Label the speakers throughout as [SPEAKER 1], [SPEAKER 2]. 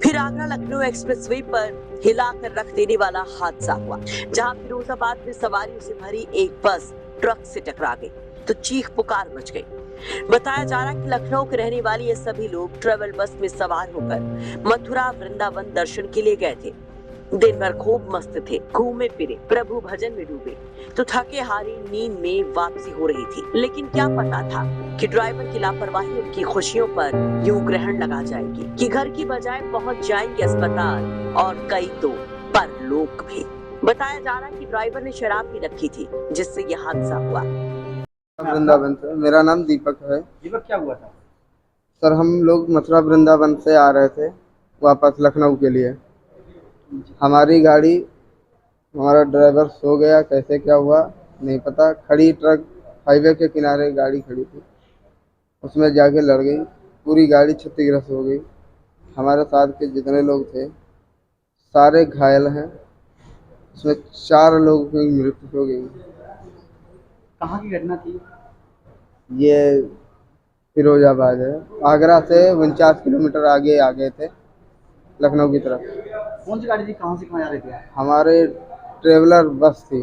[SPEAKER 1] फिर आगरा लखनऊ एक्सप्रेसवे पर हिलाकर रख देने वाला हादसा हुआ, जहां फिरोजाबाद में सवारियों से भरी एक बस ट्रक से टकरा गई तो चीख पुकार मच गई। बताया जा रहा है कि लखनऊ के रहने वाले ये सभी लोग ट्रेवल बस में सवार होकर मथुरा वृंदावन दर्शन के लिए गए थे। दिन भर खूब मस्त थे, घूमे फिरे, प्रभु भजन में डूबे तो थके हारे नींद में वापसी हो रही थी। लेकिन क्या पता था कि ड्राइवर की लापरवाही उनकी खुशियों पर यूं ग्रहण लगा जाएगी कि घर की बजाय पहुंच जाएंगे अस्पताल और कई तो परलोक भी। बताया जा रहा है कि ड्राइवर ने शराब भी रखी थी जिससे यह हादसा हुआ।
[SPEAKER 2] वृंदावन से। मेरा नाम दीपक है।
[SPEAKER 3] दीपक, क्या हुआ था?
[SPEAKER 2] सर, हम लोग मथुरा वृंदावन से आ रहे थे वापस लखनऊ के लिए। हमारी गाड़ी, हमारा ड्राइवर सो गया, कैसे क्या हुआ नहीं पता। खड़ी ट्रक हाईवे के किनारे गाड़ी खड़ी थी, उसमें जाके लड़ गई, पूरी गाड़ी क्षतिग्रस्त हो गई। हमारे साथ के जितने लोग थे सारे घायल हैं, उसमें 4 लोगों की मृत्यु हो गई।
[SPEAKER 3] कहाँ की घटना थी?
[SPEAKER 2] ये फिरोजाबाद है। आगरा से 49 किलोमीटर आगे आ गए थे लखनऊ की तरफ।
[SPEAKER 3] कौन सी गाड़ी थी? कहाँ से कहाँ जा रहे थे?
[SPEAKER 2] हमारे ट्रेवलर बस थी,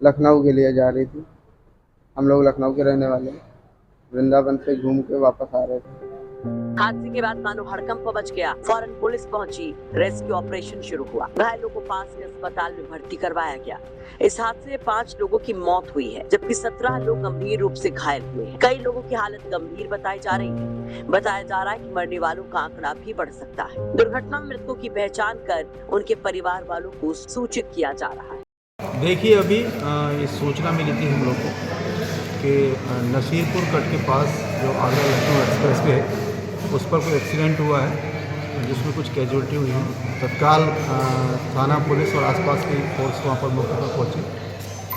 [SPEAKER 2] लखनऊ के लिए जा रही थी। हम लोग लखनऊ के रहने वाले, वृंदावन से घूम के वापस आ रहे थे।
[SPEAKER 1] हादसे के बाद मानो हड़कंप मच गया। फौरन पुलिस पहुंची, रेस्क्यू ऑपरेशन शुरू हुआ। घायलों को पास के अस्पताल में भर्ती करवाया गया। इस हादसे में 5 लोगों की मौत हुई है, जबकि 17 लोग गंभीर रूप से घायल हुए हैं। कई लोगों की हालत गंभीर बताई जा रही है। बताया जा रहा है कि मरने वालों का आंकड़ा भी बढ़ सकता है। दुर्घटना में मृतकों की पहचान कर उनके परिवार वालों को सूचित किया जा रहा है।
[SPEAKER 4] देखिए, अभी ये सूचना मिली थी हम लोग को कि नसीरपुर कट के पास जो आगरा लखनऊ एक्सप्रेस वे है उस पर कोई एक्सीडेंट हुआ है जिसमें कुछ कैजुअल्टी हुई है। तत्काल थाना पुलिस और आसपास की फोर्स वहाँ पर मौके पर पहुँची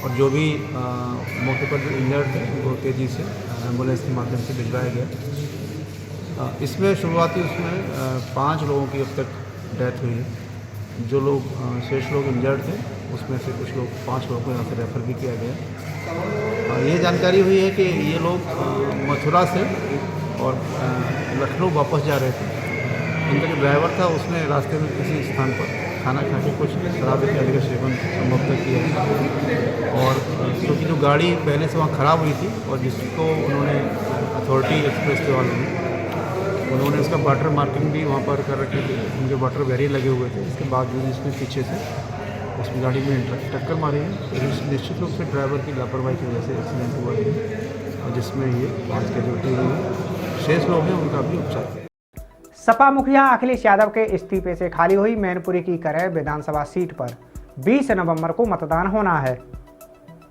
[SPEAKER 4] और जो भी मौके पर जो इंजर्ड थे उनको तेज़ी से एम्बुलेंस के माध्यम से भिजवाया गया। इसमें शुरुआती उसमें 5 लोगों की अब तक डेथ हुई है। जो लोग शेष लोग इंजर्ड थे उसमें से कुछ लोग 5 लोगों को यहाँ से रेफ़र भी किया गया। ये जानकारी हुई है कि ये लोग मथुरा से और लखनऊ वापस जा रहे थे। इनका जो ड्राइवर था उसने रास्ते में किसी स्थान पर खाना खा के कुछ शराब इत्यादि का सेवन संभवतः किया है और क्योंकि जो गाड़ी पहले से वहाँ ख़राब हुई थी और जिसको उन्होंने अथॉरिटी एक्सप्रेस के वालों ने उन्होंने उसका वाटर मार्किंग भी वहाँ पर कर रखे थे, उनके वाटर बैरियर लगे हुए थे। इसके बावजूद इसमें पीछे से उसमें गाड़ी में टक्कर मारी है। तो निश्चित रूप से ड्राइवर की लापरवाही की वजह से एक्सीडेंट हुआ है और जिसमें ये 5 कैजुअल्टी हुई है। शेष लोग हैं उनका भी उपचार।
[SPEAKER 5] सपा मुखिया अखिलेश यादव के इस्तीफे से खाली हुई मैनपुरी की करह विधानसभा सीट पर 20 नवंबर को मतदान होना है।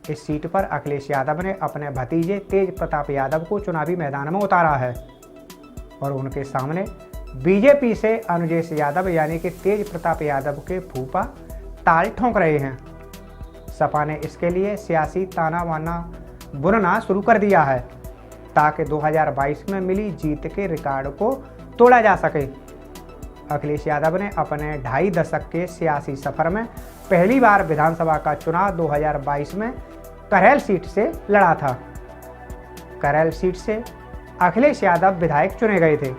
[SPEAKER 5] इस सीट पर अखिलेश यादव ने अपने भतीजे तेज प्रताप यादव को चुनावी मैदान में उतारा है और उनके सामने बीजेपी से अनुजेश यादव यानी कि तेज प्रताप यादव के फूफा ताल ठोंक रहे हैं। सपा ने इसके लिए सियासी ताना बाना बुनना शुरू कर दिया है ताकि 2022 में मिली जीत के रिकॉर्ड को तोड़ा जा सके। अखिलेश यादव ने अपने 2.5 दशक के सियासी सफर में पहली बार विधानसभा का चुनाव 2022 में करैल सीट से लड़ा था। करैल सीट से अखिलेश यादव विधायक चुने गए थे।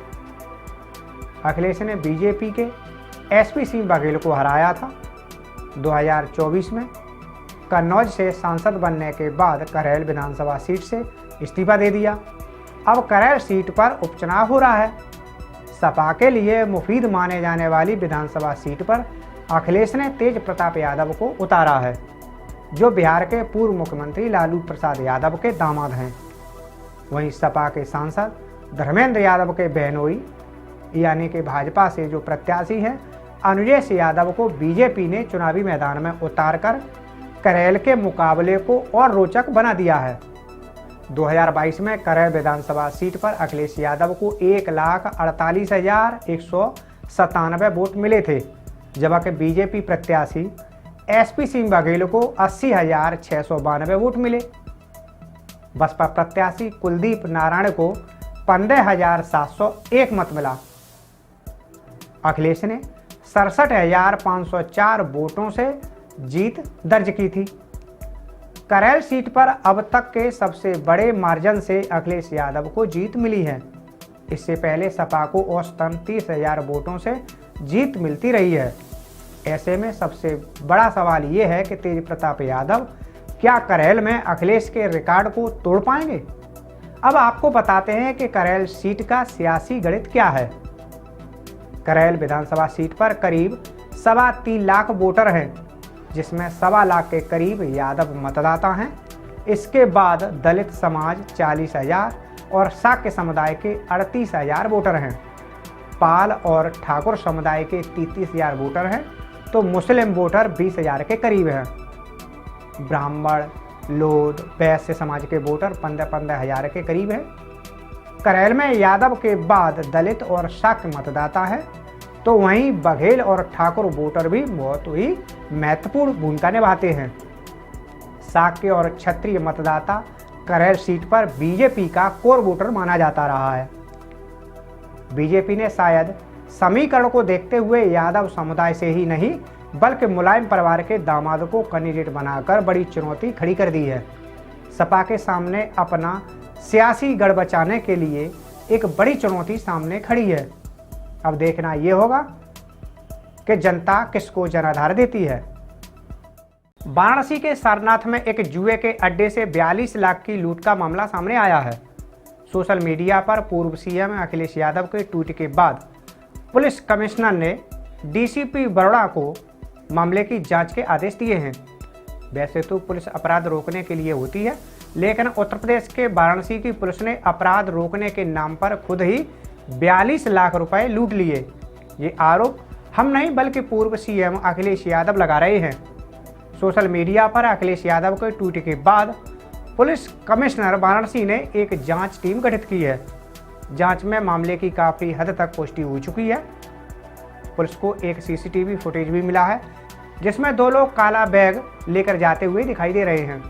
[SPEAKER 5] अखिलेश ने बीजेपी के एसपी सिंह बघेल को हराया था। 2024 में कन्नौज से सांसद बनने के बाद करैल विधानसभा सीट से इस्तीफा दे दिया। अब करैल सीट पर उपचुनाव हो रहा है। सपा के लिए मुफीद माने जाने वाली विधानसभा सीट पर अखिलेश ने तेज प्रताप यादव को उतारा है, जो बिहार के पूर्व मुख्यमंत्री लालू प्रसाद यादव के दामाद हैं। वहीं सपा के सांसद धर्मेंद्र यादव के बहनोई यानी कि भाजपा से जो प्रत्याशी हैं अनुजेश यादव को बीजेपी ने चुनावी मैदान में उतारकर करैल के मुकाबले को और रोचक बना दिया है। 2022 में करैल विधानसभा सीट पर अखिलेश यादव को 1,48,197 वोट मिले थे, जबकि बीजेपी प्रत्याशी एसपी सिंह बघेल को 80,692 वोट मिले। बसपा प्रत्याशी कुलदीप नारायण को 15,701 मत मिला। अखिलेश ने 67,504 वोटों से जीत दर्ज की थी। करैल सीट पर अब तक के सबसे बड़े मार्जिन से अखिलेश यादव को जीत मिली है। इससे पहले सपा को औसतन 30,000 वोटों से जीत मिलती रही है। ऐसे में सबसे बड़ा सवाल ये है कि तेज प्रताप यादव क्या करेल में अखिलेश के रिकॉर्ड को तोड़ पाएंगे। अब आपको बताते हैं कि करेल सीट का सियासी गणित क्या है। करेल विधानसभा सीट पर करीब 3.25 लाख वोटर हैं, जिसमें 1.25 लाख के करीब यादव मतदाता हैं। इसके बाद दलित समाज 40,000 और शाक्य समुदाय के 38,000 वोटर हैं। पाल और ठाकुर समुदाय के 33,000 वोटर हैं, तो मुस्लिम वोटर 20,000 के करीब हैं। ब्राह्मण, लोध, वैश्य समाज के वोटर 15,000 के करीब हैं। करेल में यादव के बाद दलित और शाक्य मतदाता है, तो वहीं बघेल और ठाकुर वोटर भी बहुत ही महत्वपूर्ण भूमिका निभाते हैं। शाक्य और क्षत्रिय मतदाता करेल सीट पर बीजेपी का कोर वोटर माना जाता रहा है। बीजेपी ने शायद समीकरण को देखते हुए यादव समुदाय से ही नहीं बल्कि मुलायम परिवार के दामाद को कैंडिडेट बनाकर बड़ी चुनौती खड़ी कर दी है। सपा के सामने अपना सियासी गढ़ बचाने के लिए एक बड़ी चुनौती सामने खड़ी है। अब देखना ये होगा कि जनता किसको जनाधार देती है। वाराणसी के सारनाथ में एक जुए के अड्डे से 42 लाख की लूट का मामला सामने आया है। सोशल मीडिया पर पूर्व सीएम अखिलेश यादव के ट्वीट के बाद पुलिस कमिश्नर ने डीसीपी बड़ौदा को मामले की जांच के आदेश दिए हैं। वैसे तो पुलिस अपराध रोकने के लिए होती है, लेकिन उत्तर प्रदेश के वाराणसी की पुलिस ने अपराध रोकने के नाम पर खुद ही 42 लाख रुपए लूट लिए। ये आरोप हम नहीं बल्कि पूर्व सीएम अखिलेश यादव लगा रहे हैं। सोशल मीडिया पर अखिलेश यादव के ट्वीट के बाद पुलिस कमिश्नर वाराणसी ने एक जांच टीम गठित की है। जांच में मामले की काफ़ी हद तक पुष्टि हो चुकी है। पुलिस को एक सीसीटीवी फुटेज भी मिला है, जिसमें 2 लोग काला बैग लेकर जाते हुए दिखाई दे रहे हैं,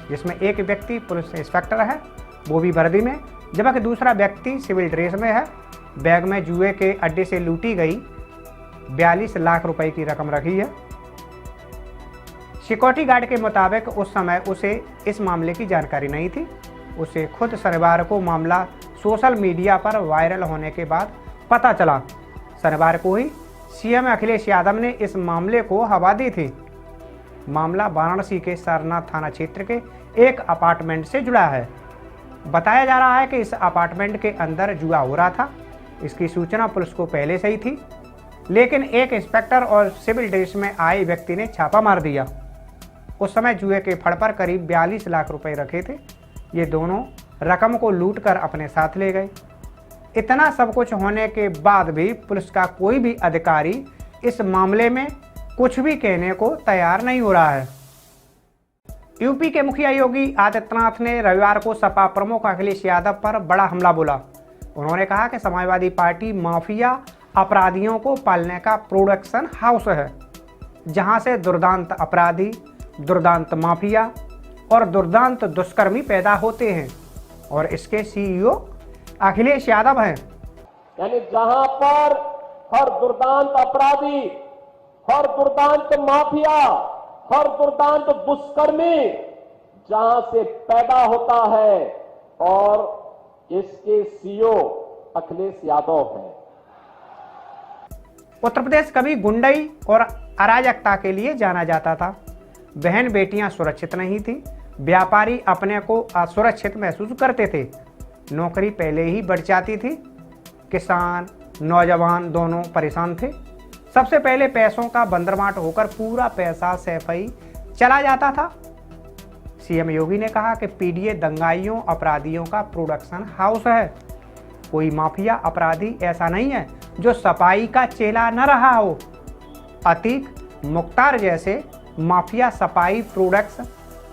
[SPEAKER 5] जिसमें एक व्यक्ति पुलिस इंस्पेक्टर है, वो भी वर्दी में, जबकि दूसरा व्यक्ति सिविल ड्रेस में है। बैग में जुए के अड्डे से लूटी गई 42 लाख रुपए की रकम रखी है। सिक्योरिटी गार्ड के मुताबिक उस समय उसे इस मामले की जानकारी नहीं थी। उसे खुद शनिवार को मामला सोशल मीडिया पर वायरल होने के बाद पता चला। शनिवार को ही सीएम अखिलेश यादव ने इस मामले को हवा दी थी। मामला वाराणसी के सारनाथ थाना क्षेत्र के एक अपार्टमेंट से जुड़ा है। बताया जा रहा है कि इस अपार्टमेंट के अंदर जुआ हो रहा था। इसकी सूचना पुलिस को पहले से ही थी, लेकिन एक इंस्पेक्टर और सिविल ड्रेस में आए व्यक्ति ने छापा मार दिया। उस समय जुए के फड़ पर करीब 42 लाख रुपए रखे थे। ये दोनों रकम को लूट कर अपने साथ ले गए। इतना सब कुछ होने के बाद भी पुलिस का कोई भी अधिकारी इस मामले में कुछ भी कहने को तैयार नहीं हो रहा है। यूपी के मुखिया योगी आदित्यनाथ ने रविवार को सपा प्रमुख अखिलेश यादव पर बड़ा हमला बोला। उन्होंने कहा कि समाजवादी पार्टी माफिया अपराधियों को पालने का प्रोडक्शन हाउस है, जहां से दुर्दांत अपराधी, दुर्दांत माफिया और दुर्दांत दुष्कर्मी पैदा होते हैं, और इसके सीईओ अखिलेश यादव हैं।
[SPEAKER 6] यानी जहां पर हर दुर्दांत अपराधी, हर दुर्दांत माफिया, हर दुर्दांत दुष्कर्मी जहां से पैदा होता है, और इसके सीईओ अखिलेश यादव हैं।
[SPEAKER 5] उत्तर प्रदेश कभी गुंडई और अराजकता के लिए जाना जाता था। बहन बेटियां सुरक्षित नहीं थी, व्यापारी अपने को असुरक्षित महसूस करते थे, नौकरी पहले ही बढ़ जाती थी, किसान नौजवान दोनों परेशान थे। सबसे पहले पैसों का बंदरबाट होकर पूरा पैसा सैफई चला जाता था। सीएम योगी ने कहा कि पीडीए दंगाइयों अपराधियों का प्रोडक्शन हाउस है। कोई माफिया अपराधी ऐसा नहीं है जो सफाई का चेला न रहा हो। अतीक, मुख्तार जैसे माफिया सफाई प्रोडक्शन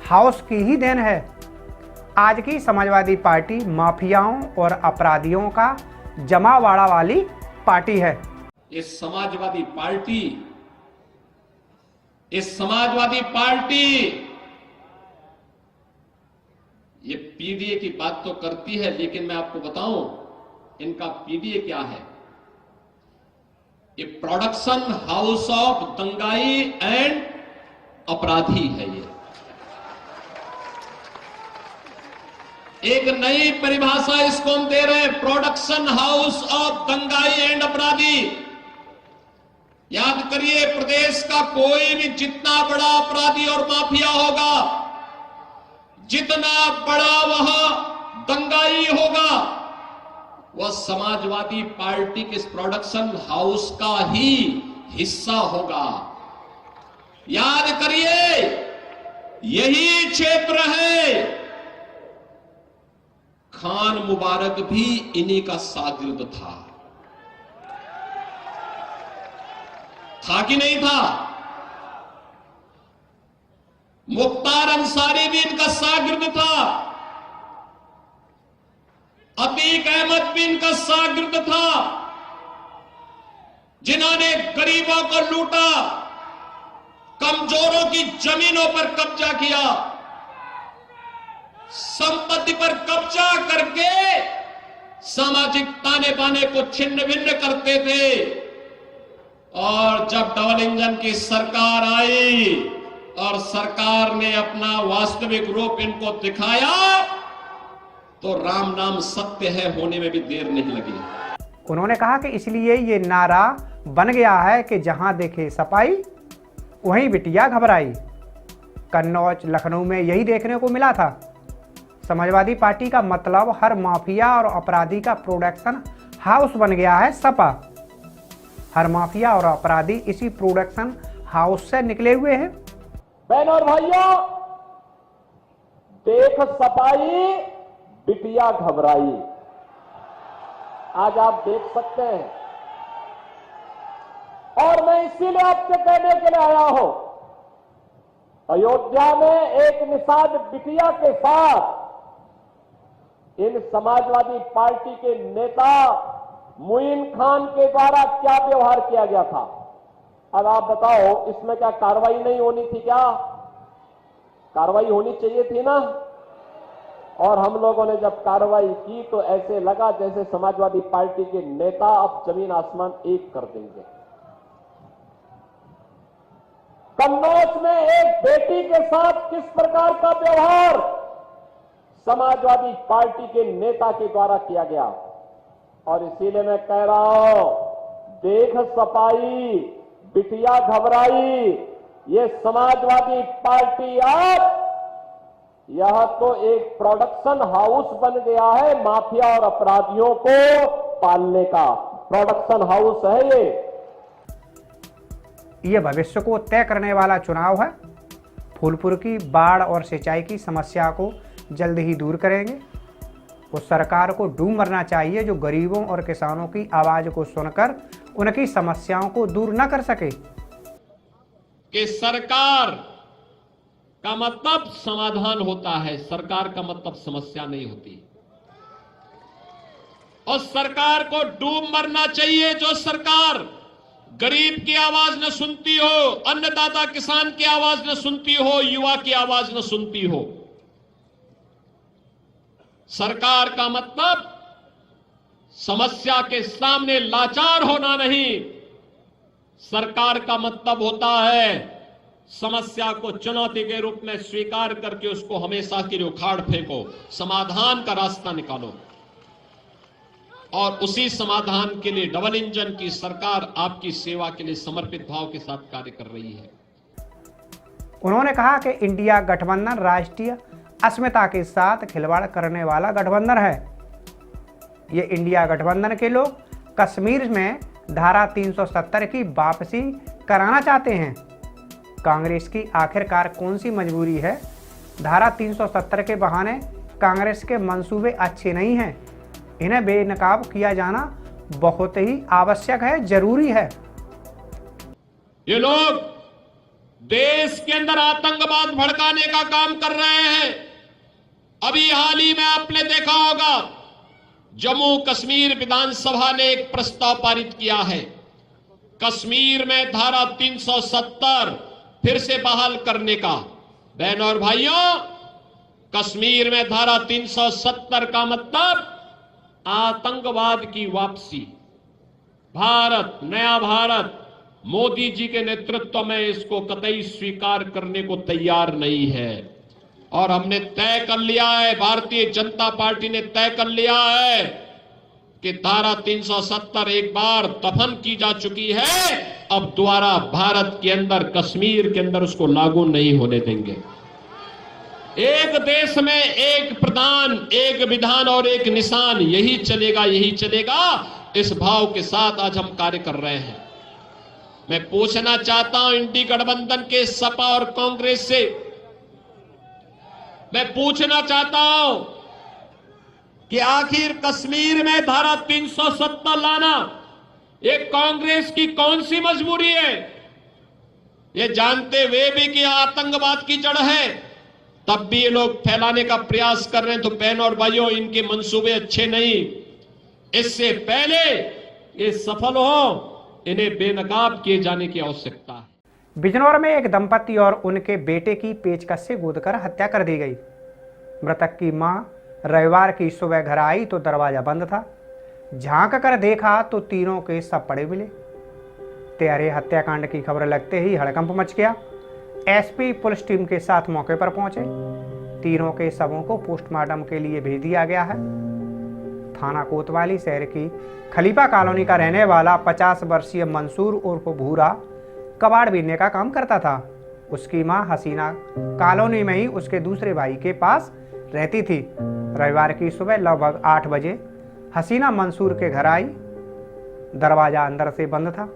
[SPEAKER 5] हाउस की ही देन है। आज की समाजवादी पार्टी माफियाओं और अपराधियों का जमावाड़ा वाली पार्टी है।
[SPEAKER 6] इस समाजवादी पार्टी ये पीडीए की बात तो करती है, लेकिन मैं आपको बताऊं इनका पीडीए क्या है। ये प्रोडक्शन हाउस ऑफ दंगाई एंड अपराधी है। एक नई परिभाषा इसको हम दे रहे हैं, प्रोडक्शन हाउस ऑफ दंगाई एंड अपराधी। याद करिए, प्रदेश का कोई भी जितना बड़ा अपराधी और माफिया होगा, जितना बड़ा वह दंगाई होगा, वह समाजवादी पार्टी के इस प्रोडक्शन हाउस का ही हिस्सा होगा। याद करिए, यही क्षेत्र है, खान मुबारक भी इन्हीं का शागिर्द था कि नहीं था? मुख्तार अंसारी भी इनका शागिर्द था, अतीक अहमद भी इनका शागिर्द था, जिन्होंने गरीबों को लूटा, कमजोरों की जमीनों पर कब्जा किया, संपत्ति पर कब्जा करके सामाजिक ताने बाने को छिन्न भिन्न करते थे। और जब डबल इंजन की सरकार आई और सरकार ने अपना वास्तविक रूप इनको दिखाया, तो राम नाम सत्य है होने में भी देर नहीं लगी।
[SPEAKER 5] उन्होंने कहा कि इसलिए ये नारा बन गया है कि जहां देखे सपाई वहीं बिटिया घबराई। कन्नौज, लखनऊ में यही देखने को मिला था। समाजवादी पार्टी का मतलब हर माफिया और अपराधी का प्रोडक्शन हाउस बन गया है सपा। हर माफिया और अपराधी इसी प्रोडक्शन हाउस से निकले हुए हैं।
[SPEAKER 7] बहनों और भाइयों, देख सपाई बिटिया घबराई, आज आप देख सकते हैं। और मैं इसीलिए आपसे कहने के लिए आया हूं, अयोध्या में एक निषाद बिटिया के साथ इन समाजवादी पार्टी के नेता मुइन खान के द्वारा क्या व्यवहार किया गया था। अब आप बताओ, इसमें क्या कार्रवाई नहीं होनी थी? क्या कार्रवाई होनी चाहिए थी ना? और हम लोगों ने जब कार्रवाई की तो ऐसे लगा जैसे समाजवादी पार्टी के नेता अब जमीन आसमान एक कर देंगे। कन्नौज में एक बेटी के साथ किस प्रकार का व्यवहार समाजवादी पार्टी के नेता के द्वारा किया गया। और इसीलिए मैं कह रहा हूं, देख सपाई बिटिया घबराई, ये समाजवादी पार्टी अब यह तो एक प्रोडक्शन हाउस बन गया है, माफिया और अपराधियों को पालने का प्रोडक्शन हाउस है
[SPEAKER 5] ये भविष्य को तय करने वाला चुनाव है। फूलपुर की बाढ़ और सिंचाई की समस्या को जल्द ही दूर करेंगे। उस सरकार को डूब मरना चाहिए जो गरीबों और किसानों की आवाज को सुनकर उनकी समस्याओं को दूर न कर सके।
[SPEAKER 6] कि सरकार का मतलब समाधान होता है, सरकार का मतलब समस्या नहीं होती। और सरकार को डूब मरना चाहिए जो सरकार गरीब की आवाज न सुनती हो, अन्नदाता किसान की आवाज न सुनती हो, युवा की आवाज न सुनती हो। सरकार का मतलब समस्या के सामने लाचार होना नहीं, सरकार का मतलब होता है समस्या को चुनौती के रूप में स्वीकार करके उसको हमेशा के लिए उखाड़ फेंको, समाधान का रास्ता निकालो। और उसी समाधान के लिए डबल इंजन की सरकार आपकी सेवा के लिए समर्पित भाव के साथ कार्य कर रही है।
[SPEAKER 5] उन्होंने कहा कि इंडिया गठबंधन राष्ट्रीय अस्मिता के साथ खिलवाड़ करने वाला गठबंधन है। ये इंडिया गठबंधन के लोग कश्मीर में धारा 370 की वापसी कराना चाहते हैं। कांग्रेस की आखिरकार कौन सी मजबूरी है? धारा 370 के बहाने कांग्रेस के मंसूबे अच्छे नहीं हैं। इन्हें बेनकाब किया जाना बहुत ही आवश्यक है, जरूरी है।
[SPEAKER 6] ये लोग देश के अंदर आतंकवाद भड़काने का काम कर रहे हैं। अभी हाल ही में आपने देखा होगा, जम्मू कश्मीर विधानसभा ने एक प्रस्ताव पारित किया है, कश्मीर में धारा 370 फिर से बहाल करने का। बहनों और भाइयों, कश्मीर में धारा 370 का मतलब आतंकवाद की वापसी। भारत, नया भारत, मोदी जी के नेतृत्व में इसको कतई स्वीकार करने को तैयार नहीं है। और हमने तय कर लिया है, भारतीय जनता पार्टी ने तय कर लिया है कि धारा 370 एक बार दफन की जा चुकी है, अब दोबारा भारत के अंदर, कश्मीर के अंदर उसको लागू नहीं होने देंगे। एक देश में एक प्रधान, एक विधान और एक निशान, यही चलेगा, यही चलेगा। इस भाव के साथ आज हम कार्य कर रहे हैं। मैं पूछना चाहता हूं इंडी गठबंधन के सपा और कांग्रेस से, मैं पूछना चाहता हूं कि आखिर कश्मीर में धारा 370 लाना ये कांग्रेस की कौन सी मजबूरी है? ये जानते हुए भी कि आतंकवाद की जड़ है, तब भी ये लोग फैलाने का प्रयास कर रहे हैं। तो बहनों और भाइयों, इनके मंसूबे अच्छे नहीं। इससे पहले ये सफल हो, इन्हें बेनकाब किए जाने की आवश्यकता है।
[SPEAKER 5] बिजनौर में एक दंपति और उनके बेटे की पेचकस से गोदकर हत्या कर दी गई। मृतक की मां रविवार की सुबह घर आई तो दरवाजा बंद था। झांक कर देखा तो तीनों के शव पड़े मिले। त्यारे हत्याकांड की खबर लगते ही हड़कंप मच गया। एसपी पुलिस टीम के साथ मौके पर पहुंचे। तीनों के शवों को पोस्टमार्टम के लिए भेज दिया गया है। थाना कोतवाली शहर की खलीफा कॉलोनी का रहने वाला 50 वर्षीय मंसूर उर्फ भूरा कबाड़ बीनने का काम करता था। उसकी मां हसीना कॉलोनी में ही उसके दूसरे भाई के पास रहती थी। रविवार की सुबह लगभग 8 बजे हसीना मंसूर के घर आई। दरवाजा अंदर से बंद था।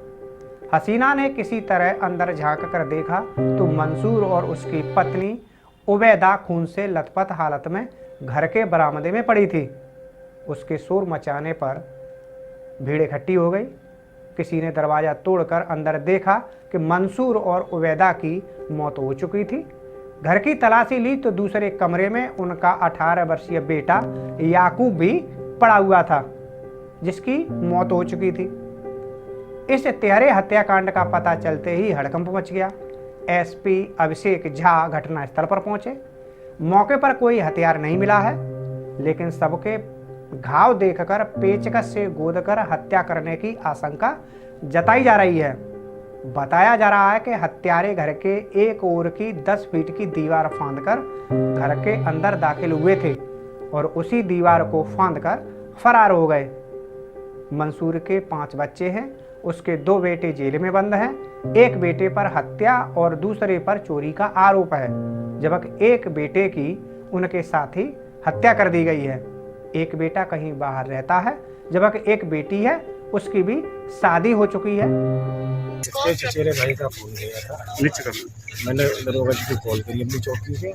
[SPEAKER 5] हसीना ने किसी तरह अंदर झांक कर देखा तो मंसूर और उसकी पत्नी उबैदा खून से लथपथ हालत में घर के बरामदे में पड़ी थी। उसके शोर मचाने पर भीड़ इकट्ठी हो गई। किसी ने दरवाजा तोड़कर अंदर देखा कि मंसूर और उबैदा की मौत हो चुकी थी। घर की तलाशी ली तो दूसरे कमरे में उनका 18 वर्षीय बेटा याकूब भी पड़ा हुआ था, जिसकी मौत हो चुकी थी। इस तिहरे हत्याकांड का पता चलते ही हड़कंप मच गया। एसपी अभिषेक झा घटनास्थल पर पहुंचे। मौके पर कोई हथियार नहीं मिला है, लेकिन सबके घाव देखकर पेचकस से गोदकर हत्या करने की आशंका जताई जा रही है। बताया जा रहा है कि हत्यारे घर के एक ओर की 10 फीट की दीवार फांदकर घर के अंदर दाखिल हुए थे और उसी दीवार को फांदकर फरार हो गए। मंसूर के 5 बच्चे हैं। उसके 2 बेटे जेल में बंद हैं। एक बेटे पर हत्या और दूसरे पर चोरी का आरोप है, जबकि एक बेटे की उनके साथ ही हत्या कर दी गई है। एक बेटा कहीं बाहर रहता है, जबकि एक बेटी है, उसकी भी शादी हो चुकी है।
[SPEAKER 8] इसके चचेरे भाई का फोन गया था, मैंने दरोगा जी को कॉल करी अपनी चौकी से।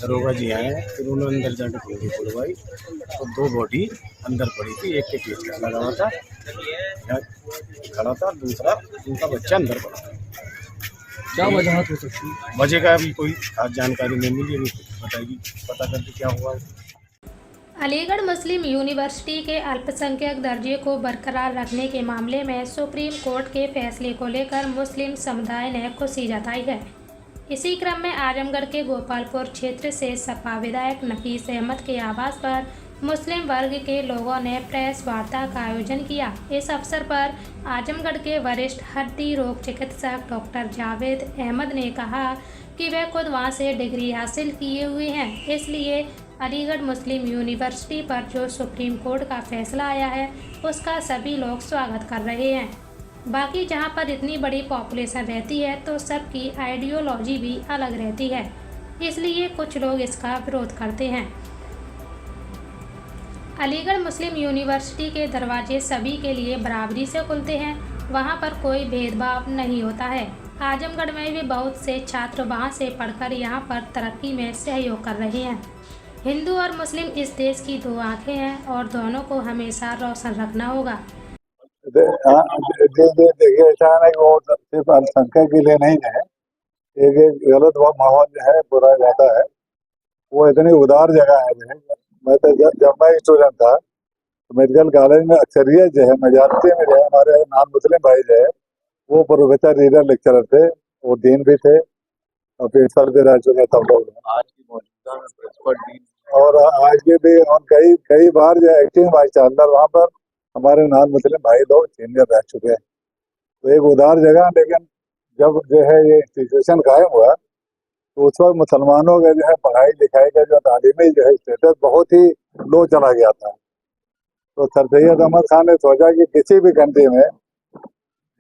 [SPEAKER 8] दरोगा जी आए, फिर उन्होंने अंदर जाकर गोली खुलवाई तो 2 बॉडी अंदर पड़ी थी। एक के पेट लगा हुआ था, खड़ा था, दूसरा उनका बच्चा अंदर पड़ा था। क्या वजह हो सकती है? वजह का अभी कोई खास जानकारी नहीं मिली, अभी बताएगी, पता करके क्या हुआ।
[SPEAKER 9] अलीगढ़ मुस्लिम यूनिवर्सिटी के अल्पसंख्यक दर्जे को बरकरार रखने के मामले में सुप्रीम कोर्ट के फैसले को लेकर मुस्लिम समुदाय ने खुशी जताई है। इसी क्रम में आजमगढ़ के गोपालपुर क्षेत्र से सपा विधायक नफीस अहमद के आवास पर मुस्लिम वर्ग के लोगों ने प्रेस वार्ता का आयोजन किया। इस अवसर पर आजमगढ़ के वरिष्ठ हड्डी रोग चिकित्सक डॉक्टर जावेद अहमद ने कहा कि वे खुद वहां से डिग्री हासिल किए हुए हैं, इसलिए अलीगढ़ मुस्लिम यूनिवर्सिटी पर जो सुप्रीम कोर्ट का फैसला आया है उसका सभी लोग स्वागत कर रहे हैं। बाकी जहां पर इतनी बड़ी पॉपुलेशन रहती है तो सबकी आइडियोलॉजी भी अलग रहती है, इसलिए कुछ लोग इसका विरोध करते हैं। अलीगढ़ मुस्लिम यूनिवर्सिटी के दरवाजे सभी के लिए बराबरी से खुलते हैं, वहां पर कोई भेदभाव नहीं होता है। आजमगढ़ में भी बहुत से छात्र वहां से पढ़कर यहां पर तरक्की में सहयोग कर रहे हैं। हिंदू और मुस्लिम इस देश की 2 आंखें हैं और दोनों को हमेशा रोशन रखना होगा।
[SPEAKER 10] देखिए, ऐसा है कि वो सिर्फ अल्पसंख्यक के लिए नहीं है, एक गलत माहौल जो है बुरा जाता है। वो इतनी उदार जगह है। मैं तो जब मैं स्टूडेंट था तो मेडिकल कॉलेज में अक्सरियत जो है, मेजॉरिटी में जो है हमारे नॉन मुस्लिम भाई जो है वो प्रोफेसर, रीडर, लेक्चरर थे, वो डीन भी थे और प्रिंसिपल भी रह चुके सब लोग। आज की मौजूदा में प्रिंसिपल, डीन और आज के भी और कई बार जो एक्टिंग वाइस चांसलर वहाँ पर हमारे नॉन मुस्लिम भाई लोग सीनियर रह चुके हैं। तो एक उदार जगह, लेकिन जब जो है ये इंस्टीट्यूशन कायम हुआ तो उस वक्त मुसलमानों का जो है पढ़ाई लिखाई का जो तालीमी जो है स्टेटस बहुत ही लो चला गया था। तो सर सैयद अहमद खान ने सोचा कि किसी भी कंट्री में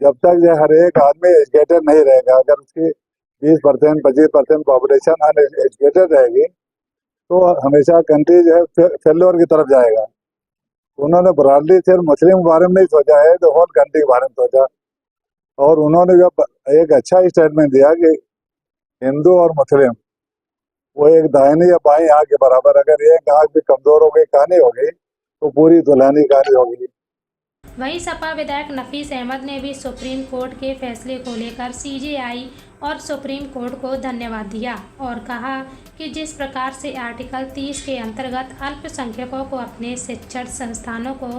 [SPEAKER 10] जब तक जो हर एक आदमी एजुकेटेड नहीं रहेगा, अगर उसकी 20% 25% पॉपुलेशन अनएजुकेटेड रहेगी तो हमेशा कंट्री जो है फेल्योर की तरफ जाएगा। उन्होंने ब्रॉडली सिर्फ मुस्लिम के बारे में नहीं सोचा है, तो होल कंट्री के बारे में सोचा। और उन्होंने जब एक अच्छा स्टेटमेंट दिया कि हिंदू और मुस्लिम वो एक दाहिनी या बाईं आंख के बराबर, अगर एक आंख भी कमजोर हो गई, कहानी होगी, तो पूरी दुल्हनी कहानी होगी।
[SPEAKER 9] वहीं सपा विधायक नफीस अहमद ने भी सुप्रीम कोर्ट के फैसले को लेकर सीजेआई और सुप्रीम कोर्ट को धन्यवाद दिया और कहा कि जिस प्रकार से आर्टिकल 30 के अंतर्गत अल्पसंख्यकों को अपने शिक्षण संस्थानों को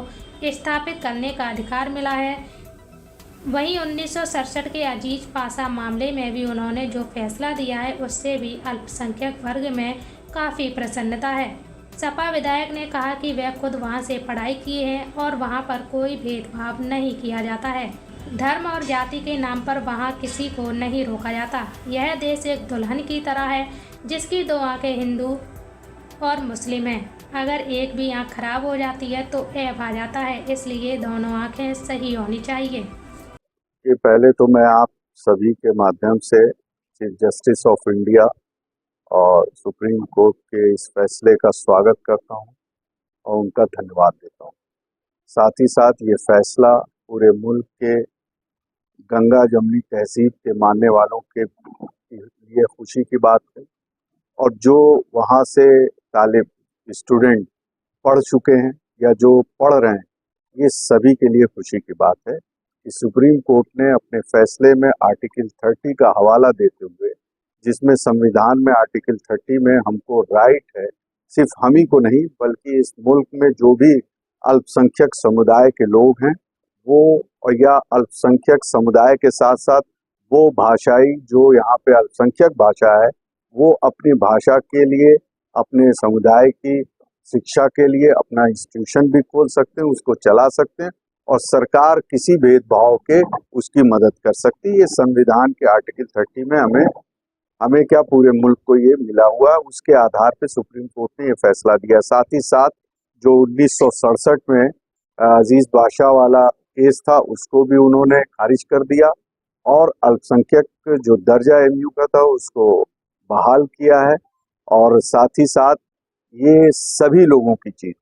[SPEAKER 9] स्थापित करने का अधिकार मिला है, वहीं 1967 के अजीज पाशा मामले में भी उन्होंने जो फैसला दिया है उससे भी अल्पसंख्यक वर्ग में काफ़ी प्रसन्नता है। सपा विधायक ने कहा कि वह खुद वहां से पढ़ाई किए हैं और वहां पर कोई भेदभाव नहीं किया जाता है। धर्म और जाति के नाम पर वहां किसी को नहीं रोका जाता। यह देश एक दुल्हन की तरह है जिसकी 2 आंखें हिंदू और मुस्लिम हैं। अगर एक भी आंख खराब हो जाती है तो ऐब आ जाता है, इसलिए दोनों आंखें सही होनी चाहिए।
[SPEAKER 10] कि पहले तो मैं आप सभी के माध्यम से चीफ जस्टिस ऑफ इंडिया और सुप्रीम कोर्ट के इस फैसले का स्वागत करता हूं और उनका धन्यवाद देता हूं। साथ ही साथ ये फैसला पूरे मुल्क के गंगा जमनी तहजीब के मानने वालों के लिए खुशी की बात है और जो वहां से तालिब स्टूडेंट पढ़ चुके हैं या जो पढ़ रहे हैं, ये सभी के लिए खुशी की बात है कि सुप्रीम कोर्ट ने अपने फैसले में आर्टिकल 30 का हवाला देते हुए, जिसमें संविधान में आर्टिकल 30 में हमको राइट है, सिर्फ हम ही को नहीं बल्कि इस मुल्क में जो भी अल्पसंख्यक समुदाय के लोग हैं वो, और या अल्पसंख्यक समुदाय के साथ साथ वो भाषाई जो यहाँ पे अल्पसंख्यक भाषा है, वो अपनी भाषा के लिए, अपने समुदाय की शिक्षा के लिए अपना इंस्टीट्यूशन भी खोल सकते हैं, उसको चला सकते हैं और सरकार किसी भेदभाव के उसकी मदद कर सकती है। ये संविधान के आर्टिकल 30 में हमें क्या पूरे मुल्क को ये मिला हुआ है, उसके आधार पे सुप्रीम कोर्ट ने ये फैसला दिया। साथ ही साथ जो 1967 में अजीज बादशाह वाला केस था उसको भी उन्होंने खारिज कर दिया और अल्पसंख्यक जो दर्जा एमयू का था उसको बहाल किया है। और साथ ही साथ ये सभी लोगों की चीज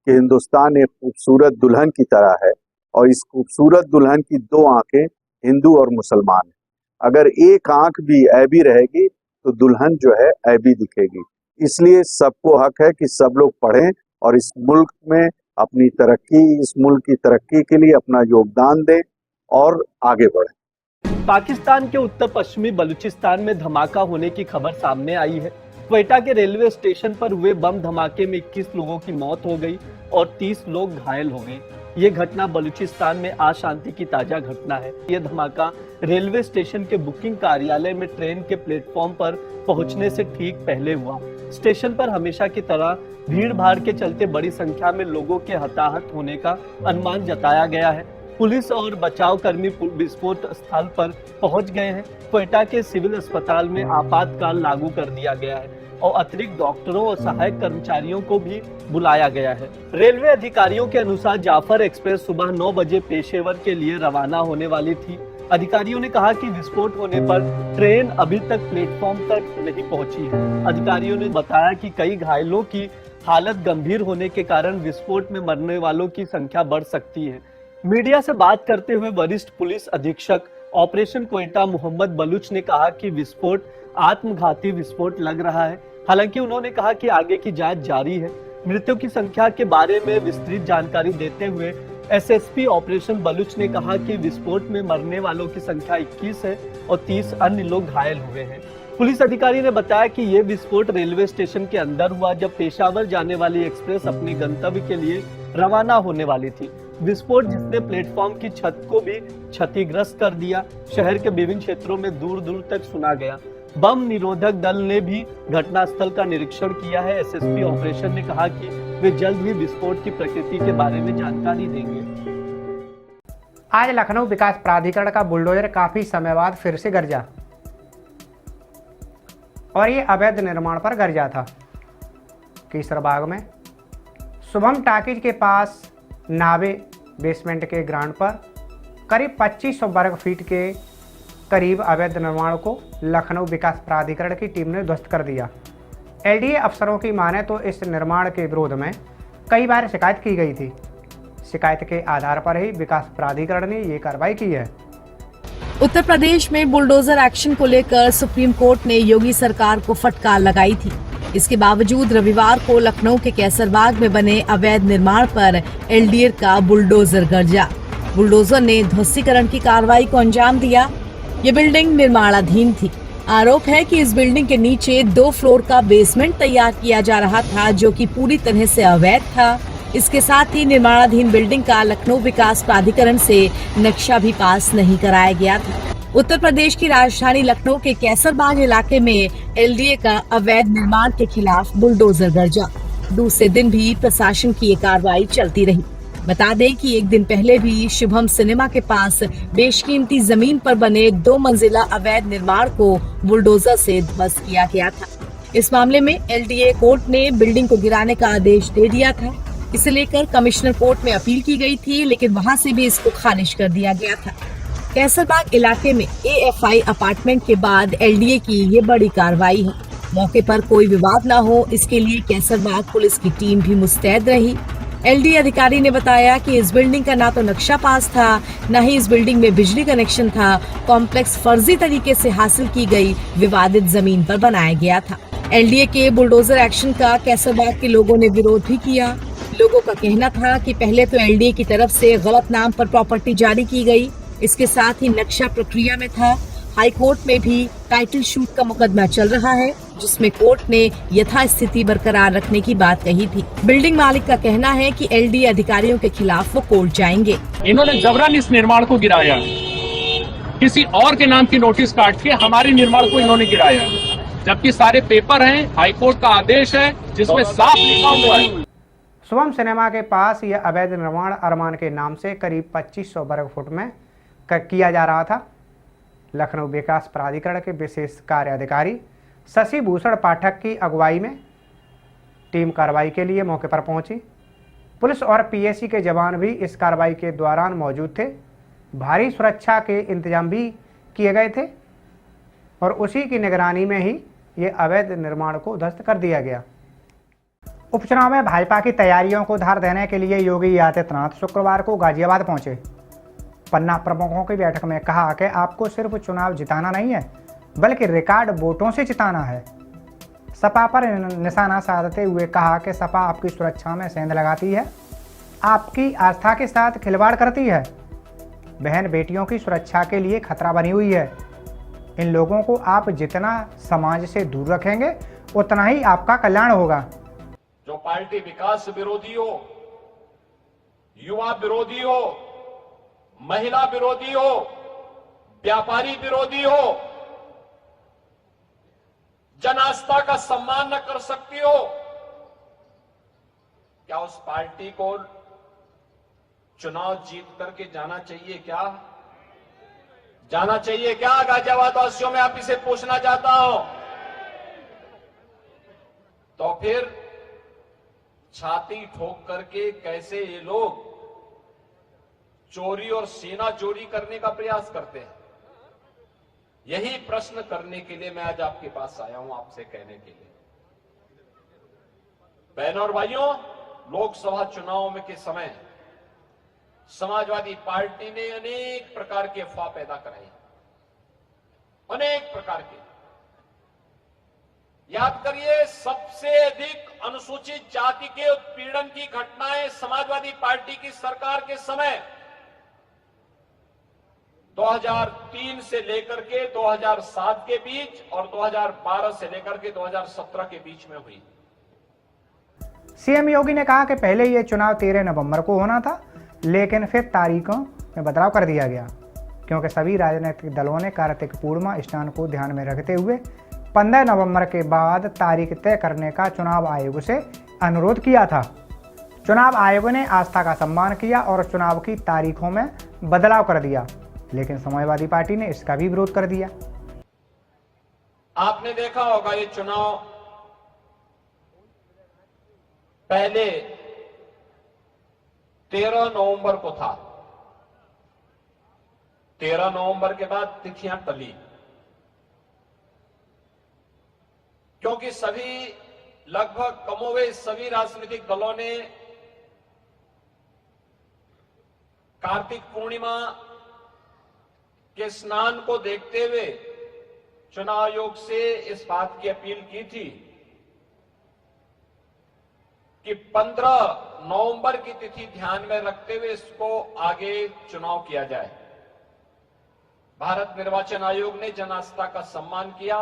[SPEAKER 10] कि हिंदुस्तान एक खूबसूरत दुल्हन की तरह है और इस खूबसूरत दुल्हन की 2 आंखें हिंदू और मुसलमान है। अगर एक आंख भी ऐबी रहेगी तो दुल्हन जो है ऐबी दिखेगी। इसलिए सबको हक है कि सब लोग पढ़ें और इस मुल्क में अपनी तरक्की, इस मुल्क की तरक्की के लिए अपना योगदान दें और आगे बढ़ें।
[SPEAKER 11] पाकिस्तान के उत्तर पश्चिमी बलूचिस्तान में धमाका होने की खबर सामने आई है। क्वेटा के रेलवे स्टेशन पर हुए बम धमाके में 21 लोगों की मौत हो गई और 30 लोग घायल हो गए। ये घटना बलूचिस्तान में अशांति की ताजा घटना है। ये धमाका रेलवे स्टेशन के बुकिंग कार्यालय में ट्रेन के प्लेटफॉर्म पर पहुंचने से ठीक पहले हुआ। स्टेशन पर हमेशा की तरह भीड़ भाड़ के चलते बड़ी संख्या में लोगों के हताहत होने का अनुमान जताया गया है। पुलिस और बचाव कर्मी विस्फोट स्थल पर पहुंच गए हैं। क्वेटा के सिविल अस्पताल में आपातकाल लागू कर दिया गया है और अतिरिक्त डॉक्टरों और सहायक कर्मचारियों को भी बुलाया गया है। रेलवे अधिकारियों के अनुसार जाफर एक्सप्रेस सुबह 9 बजे पेशेवर के लिए रवाना होने वाली थी। अधिकारियों ने कहा कि विस्फोट होने पर ट्रेन अभी तक प्लेटफॉर्म तक नहीं पहुंची है। अधिकारियों ने बताया कि कई घायलों की हालत गंभीर होने के कारण विस्फोट में मरने वालों की संख्या बढ़ सकती है। मीडिया से बात करते हुए वरिष्ठ पुलिस अधीक्षक ऑपरेशन क्वेटा मोहम्मद बलूच ने कहा कि विस्फोट आत्मघाती विस्फोट लग रहा है। हालांकि उन्होंने कहा कि आगे की जांच जारी है। मृतकों की संख्या के बारे में विस्तृत जानकारी देते हुए एसएसपी ऑपरेशन बलूच ने कहा कि विस्फोट में मरने वालों की संख्या 21 है और 30 अन्य लोग घायल हुए हैं। पुलिस अधिकारी ने बताया कि यह विस्फोट रेलवे स्टेशन के अंदर हुआ जब पेशावर जाने वाली एक्सप्रेस अपने गंतव्य के लिए रवाना होने वाली थी। विस्फोट जिसने प्लेटफॉर्म की छत को भी क्षतिग्रस्त कर दिया। शहर के विभिन्न क्षेत्रों में दूर दूर तक सुना गया। बम निरोधक दल ने भी घटनास्थल का निरीक्षण किया है। एसएसपी ऑपरेशन ने कहा कि वे जल्द ही विस्फोट की प्रकृति के बारे में जानकारी देंगे।
[SPEAKER 5] आज लखनऊ विकास प्राधिकरण का बुलडोजर काफी समय बाद फिर से गरजा। और ये अवैध निर्माण पर गर्जा था। केसरबाग में शुभम टाकीज के पास नावे बेसमेंट के ग्राउंड पर करीब 2500 वर्ग फीट के करीब अवैध निर्माण को लखनऊ विकास प्राधिकरण की टीम ने ध्वस्त कर दिया। एलडीए अफसरों की माने तो इस निर्माण के विरोध में कई बार शिकायत की गई थी। शिकायत के आधार पर ही विकास प्राधिकरण ने ये कार्रवाई की है।
[SPEAKER 12] उत्तर प्रदेश में बुलडोजर एक्शन को लेकर सुप्रीम कोर्ट ने योगी सरकार को फटकार लगाई थी। इसके बावजूद रविवार को लखनऊ के कैसरबाग में बने अवैध निर्माण पर एलडीए का बुलडोजर गरजा। बुलडोजर ने ध्वस्तीकरण की कार्रवाई को अंजाम दिया। ये बिल्डिंग निर्माणाधीन थी। आरोप है कि इस बिल्डिंग के नीचे 2 फ्लोर का बेसमेंट तैयार किया जा रहा था, जो कि पूरी तरह से अवैध था। इसके साथ ही निर्माणाधीन बिल्डिंग का लखनऊ विकास प्राधिकरण से नक्शा भी पास नहीं कराया गया था। उत्तर प्रदेश की राजधानी लखनऊ के कैसरबाग इलाके में एलडीए का अवैध निर्माण के खिलाफ बुलडोजर गरजा। दूसरे दिन भी प्रशासन की ये कार्रवाई चलती रही। बता दें कि एक दिन पहले भी शुभम सिनेमा के पास बेशकीमती जमीन पर बने 2 मंजिला अवैध निर्माण को बुलडोजर से ध्वस्त किया गया था। इस मामले में एलडीए कोर्ट ने बिल्डिंग को गिराने का आदेश दे दिया था। इसे लेकर कमिश्नर कोर्ट में अपील की गई थी, लेकिन वहां से भी इसको खारिज कर दिया गया था। कैसरबाग इलाके में एएफआई अपार्टमेंट के बाद एलडीए की ये बड़ी कार्रवाई है। मौके पर कोई विवाद न हो, इसके लिए कैसरबाग पुलिस की टीम भी मुस्तैद रही। एलडीए अधिकारी ने बताया कि इस बिल्डिंग का ना तो नक्शा पास था, न ही इस बिल्डिंग में बिजली कनेक्शन था। कॉम्प्लेक्स फर्जी तरीके से हासिल की गई विवादित जमीन पर बनाया गया था। एलडीए के बुलडोजर एक्शन का कैसरबाग के लोगों ने विरोध भी किया। लोगों का कहना था कि पहले तो एलडीए की तरफ से गलत नाम पर प्रॉपर्टी जारी की गई, इसके साथ ही नक्शा प्रक्रिया में था। हाई कोर्ट में भी टाइटल शूट का मुकदमा चल रहा है, जिसमें कोर्ट ने यथास्थिति बरकरार रखने की बात कही थी। बिल्डिंग मालिक का कहना है कि एलडीए अधिकारियों के खिलाफ वो कोर्ट जाएंगे।
[SPEAKER 7] इन्होंने जबरन इस निर्माण को गिराया, किसी और के नाम की नोटिस काट के हमारे निर्माण को इन्होंने गिराया, जबकि सारे पेपर हैं, हाईकोर्ट का आदेश है जिसमें साफ लिखा हुआ है।
[SPEAKER 5] शुभम सिनेमा के पास यह अवैध निर्माण अरमान के नाम से करीब 2500 वर्ग फुट में किया जा रहा था। लखनऊ विकास प्राधिकरण के विशेष कार्य अधिकारी शशि भूषण पाठक की अगुवाई में टीम कार्रवाई के लिए मौके पर पहुंची। पुलिस और पीएसी के जवान भी इस कार्रवाई के दौरान मौजूद थे। भारी सुरक्षा के इंतजाम भी किए गए थे और उसी की निगरानी में ही ये अवैध निर्माण को ध्वस्त कर दिया गया। उपचुनाव में भाजपा की तैयारियों को धार देने के लिए योगी आदित्यनाथ शुक्रवार को गाजियाबाद पहुंचे। पन्ना प्रमुखों की बैठक में कहा कि आपको सिर्फ चुनाव जिताना नहीं है, बल्कि रिकॉर्ड वोटों से जिताना है। सपा पर निशाना साधते हुए कहा कि सपा आपकी सुरक्षा में सेंध लगाती है, आपकी आस्था के साथ खिलवाड़ करती है, बहन बेटियों की सुरक्षा के लिए खतरा बनी हुई है। इन लोगों को आप जितना समाज से दूर रखेंगे, उतना ही आपका कल्याण होगा।
[SPEAKER 6] जो पार्टी विकास विरोधी हो, युवा विरोधी हो, महिला विरोधी हो, व्यापारी विरोधी हो, जन आस्था का सम्मान न कर सकती हो, क्या उस पार्टी को चुनाव जीत करके जाना चाहिए? क्या जाना चाहिए? क्या गाजियाबाद वासियों में आप इसे पूछना चाहता हूं। तो फिर छाती ठोक करके कैसे ये लोग चोरी और सीना चोरी करने का प्रयास करते हैं? यही प्रश्न करने के लिए मैं आज आपके पास आया हूं, आपसे कहने के लिए। बहनों और भाइयों, लोकसभा चुनाव में के समय समाजवादी पार्टी ने अनेक प्रकार के अफवाह पैदा कराई, अनेक प्रकार के। याद करिए, सबसे अधिक अनुसूचित जाति के उत्पीड़न की घटनाएं समाजवादी पार्टी की सरकार के समय 2003 से लेकर के 2007 के बीच और 2012 से लेकर के 2017 के बीच में हुई।
[SPEAKER 5] सीएम योगी ने कहा कि पहले ये चुनाव 13 नवंबर को होना था, लेकिन फिर तारीखों में बदलाव कर दिया गया, क्योंकि सभी राजनीतिक दलों ने कार्तिक पूर्णिमा स्नान को ध्यान में रखते हुए 15 नवंबर के बाद तारीख तय करने का चुनाव आयोग से अनुरोध किया था। चुनाव आयोग ने आस्था का सम्मान किया और चुनाव की तारीखों में बदलाव कर दिया, लेकिन समाजवादी पार्टी ने इसका भी विरोध कर दिया।
[SPEAKER 6] आपने देखा होगा ये चुनाव पहले 13 नवंबर को था। 13 नवंबर के बाद तिथियां टली, क्योंकि लगभग कमोवेश सभी राजनीतिक दलों ने कार्तिक पूर्णिमा के स्नान को देखते हुए चुनाव आयोग से इस बात की अपील की थी कि 15 नवंबर की तिथि ध्यान में रखते हुए इसको आगे चुनाव किया जाए। भारत निर्वाचन आयोग ने जन आस्था का सम्मान किया,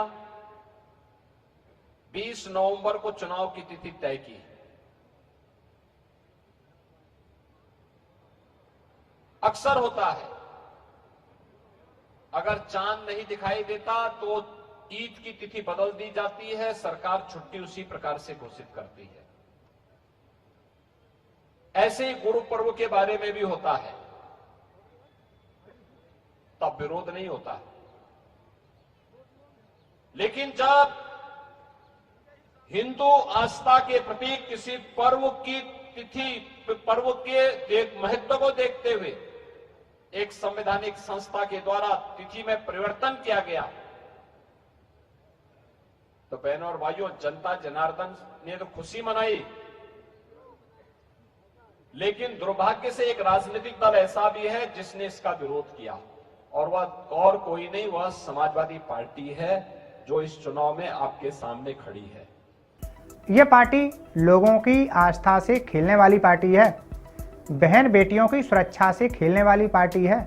[SPEAKER 6] 20 नवंबर को चुनाव की तिथि तय की। अक्सर होता है, अगर चांद नहीं दिखाई देता तो ईद की तिथि बदल दी जाती है, सरकार छुट्टी उसी प्रकार से घोषित करती है। ऐसे ही गुरु पर्व के बारे में भी होता है, तब विरोध नहीं होता है। लेकिन जब हिंदू आस्था के प्रतीक किसी पर्व की तिथि, पर्व के महत्व को देखते हुए एक संवैधानिक संस्था के द्वारा तिथि में परिवर्तन किया गया, तो बहनों और भाइयों, जनता जनार्दन ने तो खुशी मनाई, लेकिन दुर्भाग्य से एक राजनीतिक दल ऐसा भी है जिसने इसका विरोध किया, और वह और कोई नहीं, वह समाजवादी पार्टी है जो इस चुनाव में आपके सामने खड़ी है।
[SPEAKER 5] ये पार्टी लोगों की आस्था से खेलने वाली पार्टी है, बहन बेटियों की सुरक्षा से खेलने वाली पार्टी है,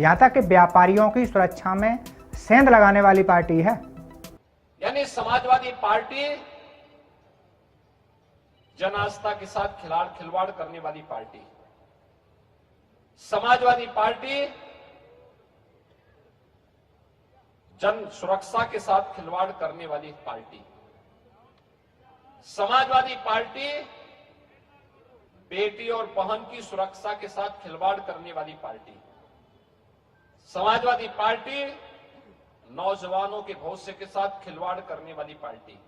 [SPEAKER 5] यहाँ तक कि व्यापारियों की सुरक्षा में सेंध लगाने वाली पार्टी है।
[SPEAKER 6] यानी समाजवादी पार्टी जन आस्था के साथ खिलवाड़ करने वाली पार्टी, समाजवादी पार्टी जन सुरक्षा के साथ खिलवाड़ करने वाली पार्टी, समाजवादी पार्टी बेटी और बहन की सुरक्षा के साथ खिलवाड़ करने वाली पार्टी, समाजवादी पार्टी नौजवानों के भविष्य के साथ खिलवाड़ करने वाली पार्टी।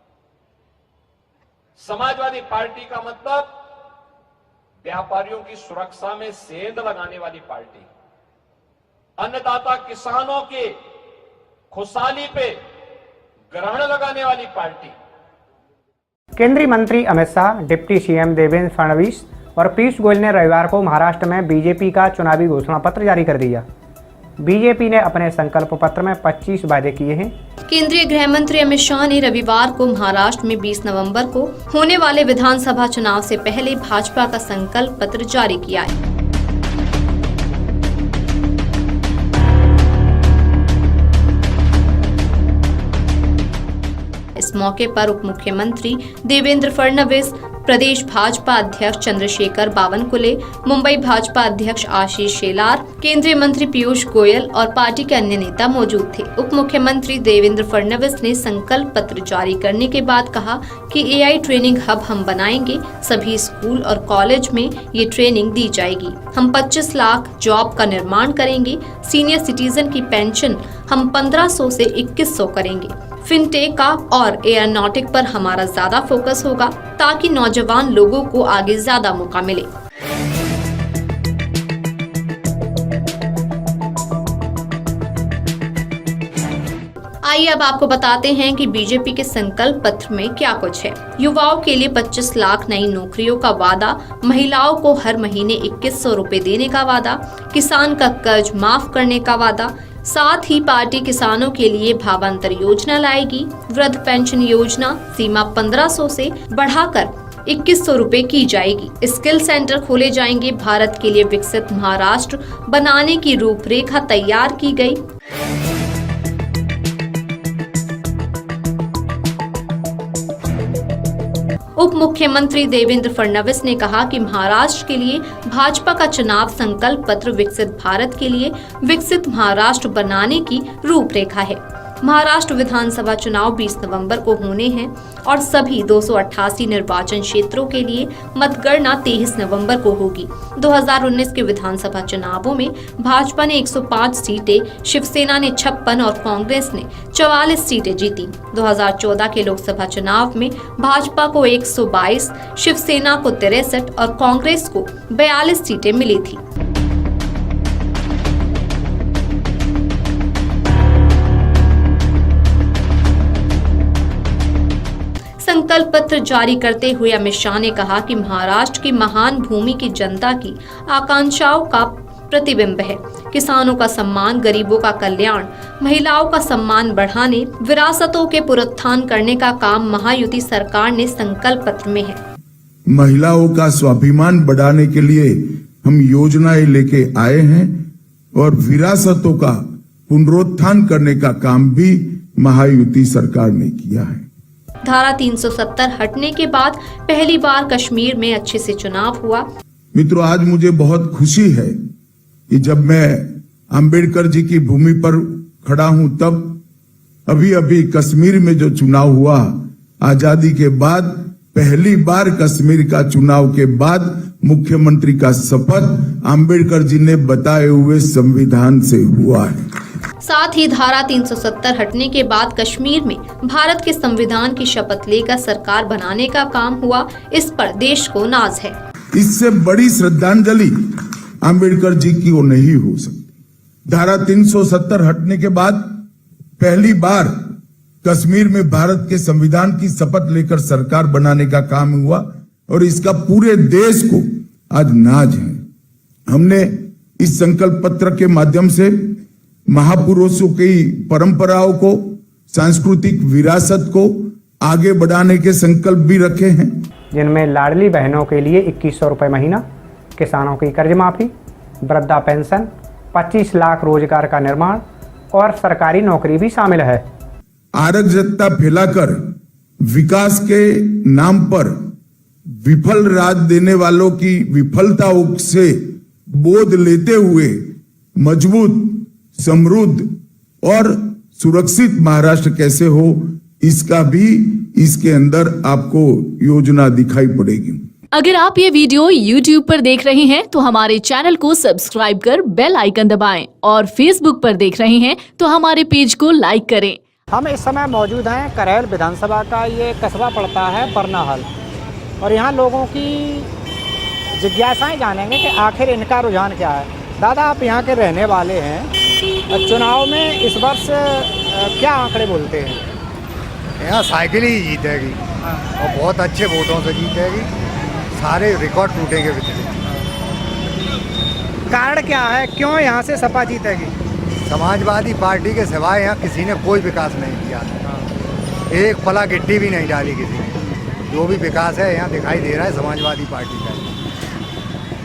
[SPEAKER 6] समाजवादी पार्टी का मतलब व्यापारियों की सुरक्षा में सेंध लगाने वाली पार्टी, अन्नदाता किसानों के खुशहाली पे ग्रहण लगाने वाली पार्टी।
[SPEAKER 5] केंद्रीय मंत्री अमित शाह, डिप्टी सीएम देवेंद्र फडणवीस और पीयूष गोयल ने रविवार को महाराष्ट्र में बीजेपी का चुनावी घोषणा पत्र जारी कर दिया। बीजेपी ने अपने संकल्प पत्र में 25 वादे किए हैं।
[SPEAKER 13] केंद्रीय गृह मंत्री अमित शाह ने रविवार को महाराष्ट्र में 20 नवंबर को होने वाले विधानसभा चुनाव से पहले भाजपा का संकल्प पत्र जारी किया है। इस मौके पर उप मुख्यमंत्री देवेंद्र फडणवीस, प्रदेश भाजपा अध्यक्ष चंद्रशेखर बावनकुले, मुंबई भाजपा अध्यक्ष आशीष शेलार, केंद्रीय मंत्री पीयूष गोयल और पार्टी के अन्य नेता मौजूद थे। उप मुख्यमंत्री देवेंद्र फडणवीस ने संकल्प पत्र जारी करने के बाद कहा कि एआई ट्रेनिंग हब हम बनाएंगे, सभी स्कूल और कॉलेज में ये ट्रेनिंग दी जाएगी। हम 25 लाख जॉब का निर्माण करेंगे, सीनियर सिटीजन की पेंशन हम 1500 से 2100 करेंगे। फिनटेक का और एयरनॉटिक पर हमारा ज्यादा फोकस होगा ताकि नौजवान लोगों को आगे ज्यादा मौका मिले। आइए अब आपको बताते हैं कि बीजेपी के संकल्प पत्र में क्या कुछ है। युवाओं के लिए 25 लाख नई नौकरियों का वादा, महिलाओं को हर महीने 2100 रुपए देने का वादा, किसान का कर्ज माफ करने का वादा, साथ ही पार्टी किसानों के लिए भावांतर योजना लाएगी। वृद्ध पेंशन योजना सीमा 1500 से बढ़ाकर 2100 रुपए की जाएगी। स्किल सेंटर खोले जाएंगे। भारत के लिए विकसित महाराष्ट्र बनाने की रूपरेखा तैयार की गई। उप मुख्यमंत्री देवेंद्र फडणवीस ने कहा कि महाराष्ट्र के लिए भाजपा का चुनाव संकल्प पत्र विकसित भारत के लिए विकसित महाराष्ट्र बनाने की रूपरेखा है। महाराष्ट्र विधानसभा चुनाव 20 नवंबर को होने हैं और सभी 288 निर्वाचन क्षेत्रों के लिए मतगणना 23 नवंबर को होगी। 2019 के विधानसभा चुनावों में भाजपा ने 105 सीटें, शिवसेना ने 56 और कांग्रेस ने 44 सीटें जीती। 2014 के लोकसभा चुनाव में भाजपा को 122, शिवसेना को 63 और कांग्रेस को 42 सीटें मिली थी। संकल्प पत्र जारी करते हुए अमित शाह ने कहा कि महाराष्ट्र की महान भूमि की जनता की आकांक्षाओं का प्रतिबिंब है। किसानों का सम्मान, गरीबों का कल्याण, महिलाओं का सम्मान बढ़ाने, विरासतों के पुनरुत्थान करने का काम महायुति सरकार ने संकल्प पत्र में है।
[SPEAKER 14] महिलाओं का स्वाभिमान बढ़ाने के लिए हम योजनाएं लेके आए हैं और विरासतों का पुनरुत्थान करने का काम भी महायुति सरकार ने किया है।
[SPEAKER 13] धारा 370 हटने के बाद पहली बार कश्मीर में अच्छे से चुनाव हुआ।
[SPEAKER 14] मित्रों, आज मुझे बहुत खुशी है कि जब मैं अंबेडकर जी की भूमि पर खड़ा हूं, तब अभी कश्मीर में जो चुनाव हुआ, आजादी के बाद पहली बार कश्मीर का चुनाव के बाद मुख्यमंत्री का शपथ अंबेडकर जी ने बताए हुए संविधान से हुआ है।
[SPEAKER 13] साथ ही धारा 370 हटने के बाद कश्मीर में भारत के संविधान की शपथ लेकर सरकार बनाने का काम हुआ। इस पर देश को नाज है।
[SPEAKER 14] इससे बड़ी श्रद्धांजलि अंबेडकर जी की वो नहीं हो सकती। धारा 370 हटने के बाद पहली बार कश्मीर में भारत के संविधान की शपथ लेकर सरकार बनाने का काम हुआ और इसका पूरे देश को आज नाज है। हमने इस संकल्प पत्र के माध्यम से महापुरुषों की परंपराओं को, सांस्कृतिक विरासत को आगे बढ़ाने के संकल्प भी रखे हैं,
[SPEAKER 5] जिनमें लाडली बहनों के लिए 2100 रुपये महीना, किसानों की कर्ज माफी, वृद्धा पेंशन, 25 लाख रोजगार का निर्माण और सरकारी नौकरी भी शामिल है।
[SPEAKER 14] अराजकता फैलाकर विकास के नाम पर विफल राज देने वालों की विफलताओं से बोध लेते हुए मजबूत, समृद्ध और सुरक्षित महाराष्ट्र कैसे हो, इसका भी इसके अंदर आपको योजना दिखाई पड़ेगी।
[SPEAKER 15] अगर आप ये वीडियो YouTube पर देख रहे हैं तो हमारे चैनल को सब्सक्राइब कर बेल आइकन दबाएं और Facebook पर देख रहे हैं तो हमारे पेज को लाइक करें।
[SPEAKER 5] हम इस समय मौजूद हैं करेल विधानसभा का ये कस्बा पड़ता है बरनाहल, और यहाँ लोगों की जिज्ञासाएं जानेंगे कि आखिर इनका रुझान क्या है। दादा, आप यहाँ के रहने वाले हैं, चुनाव में इस वर्ष क्या आंकड़े बोलते हैं?
[SPEAKER 16] यहाँ साइकिल ही जीतेगी और बहुत अच्छे वोटों से जीतेगी, सारे रिकॉर्ड टूटेंगे विजय।
[SPEAKER 5] कारण क्या है, क्यों यहाँ से सपा जीतेगी?
[SPEAKER 16] समाजवादी पार्टी के सिवाय यहाँ किसी ने कोई विकास नहीं किया, एक फला गिट्टी भी नहीं डाली किसी ने। जो भी विकास है यहाँ दिखाई दे रहा है समाजवादी पार्टी का।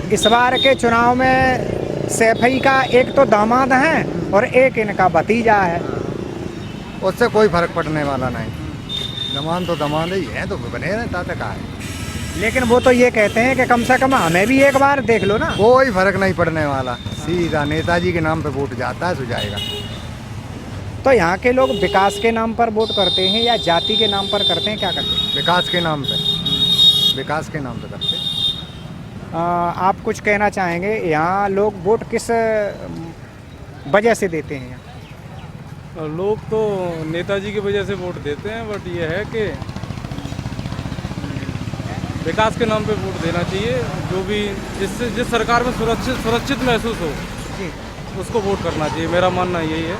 [SPEAKER 5] इस बार के चुनाव में सैफई का एक तो दामाद है और एक इनका भतीजा है,
[SPEAKER 16] उससे कोई फर्क पड़ने वाला नहीं। दमाद तो दमाद ही है, तो बने रहता था कहा है।
[SPEAKER 5] लेकिन वो तो ये कहते हैं कि कम से कम हमें भी एक बार देख लो ना।
[SPEAKER 16] कोई फर्क नहीं पड़ने वाला, सीधा नेताजी के नाम पे वोट जाता है, सुझाएगा।
[SPEAKER 5] तो यहाँ के लोग विकास के नाम पर वोट करते हैं या जाति के नाम पर करते हैं, क्या करते हैं?
[SPEAKER 16] विकास के नाम पे, विकास के नाम पे करते हैं।
[SPEAKER 5] आप कुछ कहना चाहेंगे, यहाँ लोग वोट किस वजह से देते हैं? यहाँ
[SPEAKER 17] लोग तो नेताजी की वजह से वोट देते हैं, बट ये है कि विकास के नाम पे वोट देना चाहिए। जो भी जिस सरकार में सुरक्षित महसूस हो उसको वोट करना चाहिए, मेरा मानना यही है।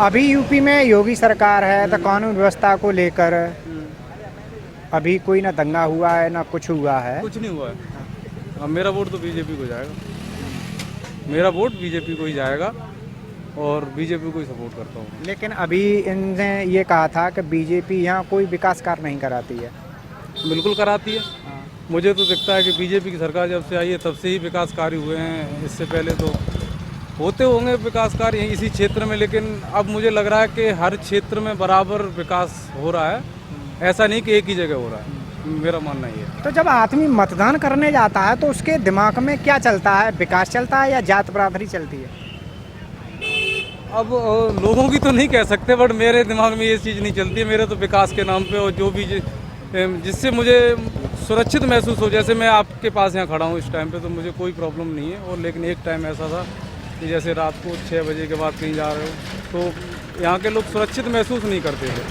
[SPEAKER 5] अभी यूपी में योगी सरकार है, तो कानून व्यवस्था को लेकर अभी कोई ना दंगा हुआ है ना कुछ हुआ है।
[SPEAKER 17] कुछ नहीं हुआ है। अब मेरा वोट तो बीजेपी को जाएगा, मेरा वोट बीजेपी को ही जाएगा और बीजेपी को ही सपोर्ट करता हूँ।
[SPEAKER 5] लेकिन अभी इनने ये कहा था कि बीजेपी यहाँ कोई विकास कार्य नहीं कराती है।
[SPEAKER 17] बिल्कुल कराती है। मुझे तो दिखता है कि बीजेपी की सरकार जब से आई है तब से ही विकास कार्य हुए हैं। इससे पहले तो होते होंगे विकास कार्य इसी क्षेत्र में, लेकिन अब मुझे लग रहा है कि हर क्षेत्र में बराबर विकास हो रहा है, ऐसा नहीं कि एक ही जगह हो रहा है। मेरा मानना ये है।
[SPEAKER 5] तो जब आदमी मतदान करने जाता है तो उसके दिमाग में क्या चलता है? विकास चलता है या जात बरादरी चलती है?
[SPEAKER 17] अब लोगों की तो नहीं कह सकते, बट मेरे दिमाग में ये चीज़ नहीं चलती है। मेरे तो विकास के नाम पे और जो भी जिससे मुझे सुरक्षित महसूस हो, जैसे मैं आपके पास यहाँ खड़ा हूँ इस टाइम पे, तो मुझे कोई प्रॉब्लम नहीं है। और लेकिन एक टाइम ऐसा था कि जैसे रात को 6 बजे के बाद कहीं जा रहे हो तो यहाँ के लोग सुरक्षित महसूस नहीं करते थे।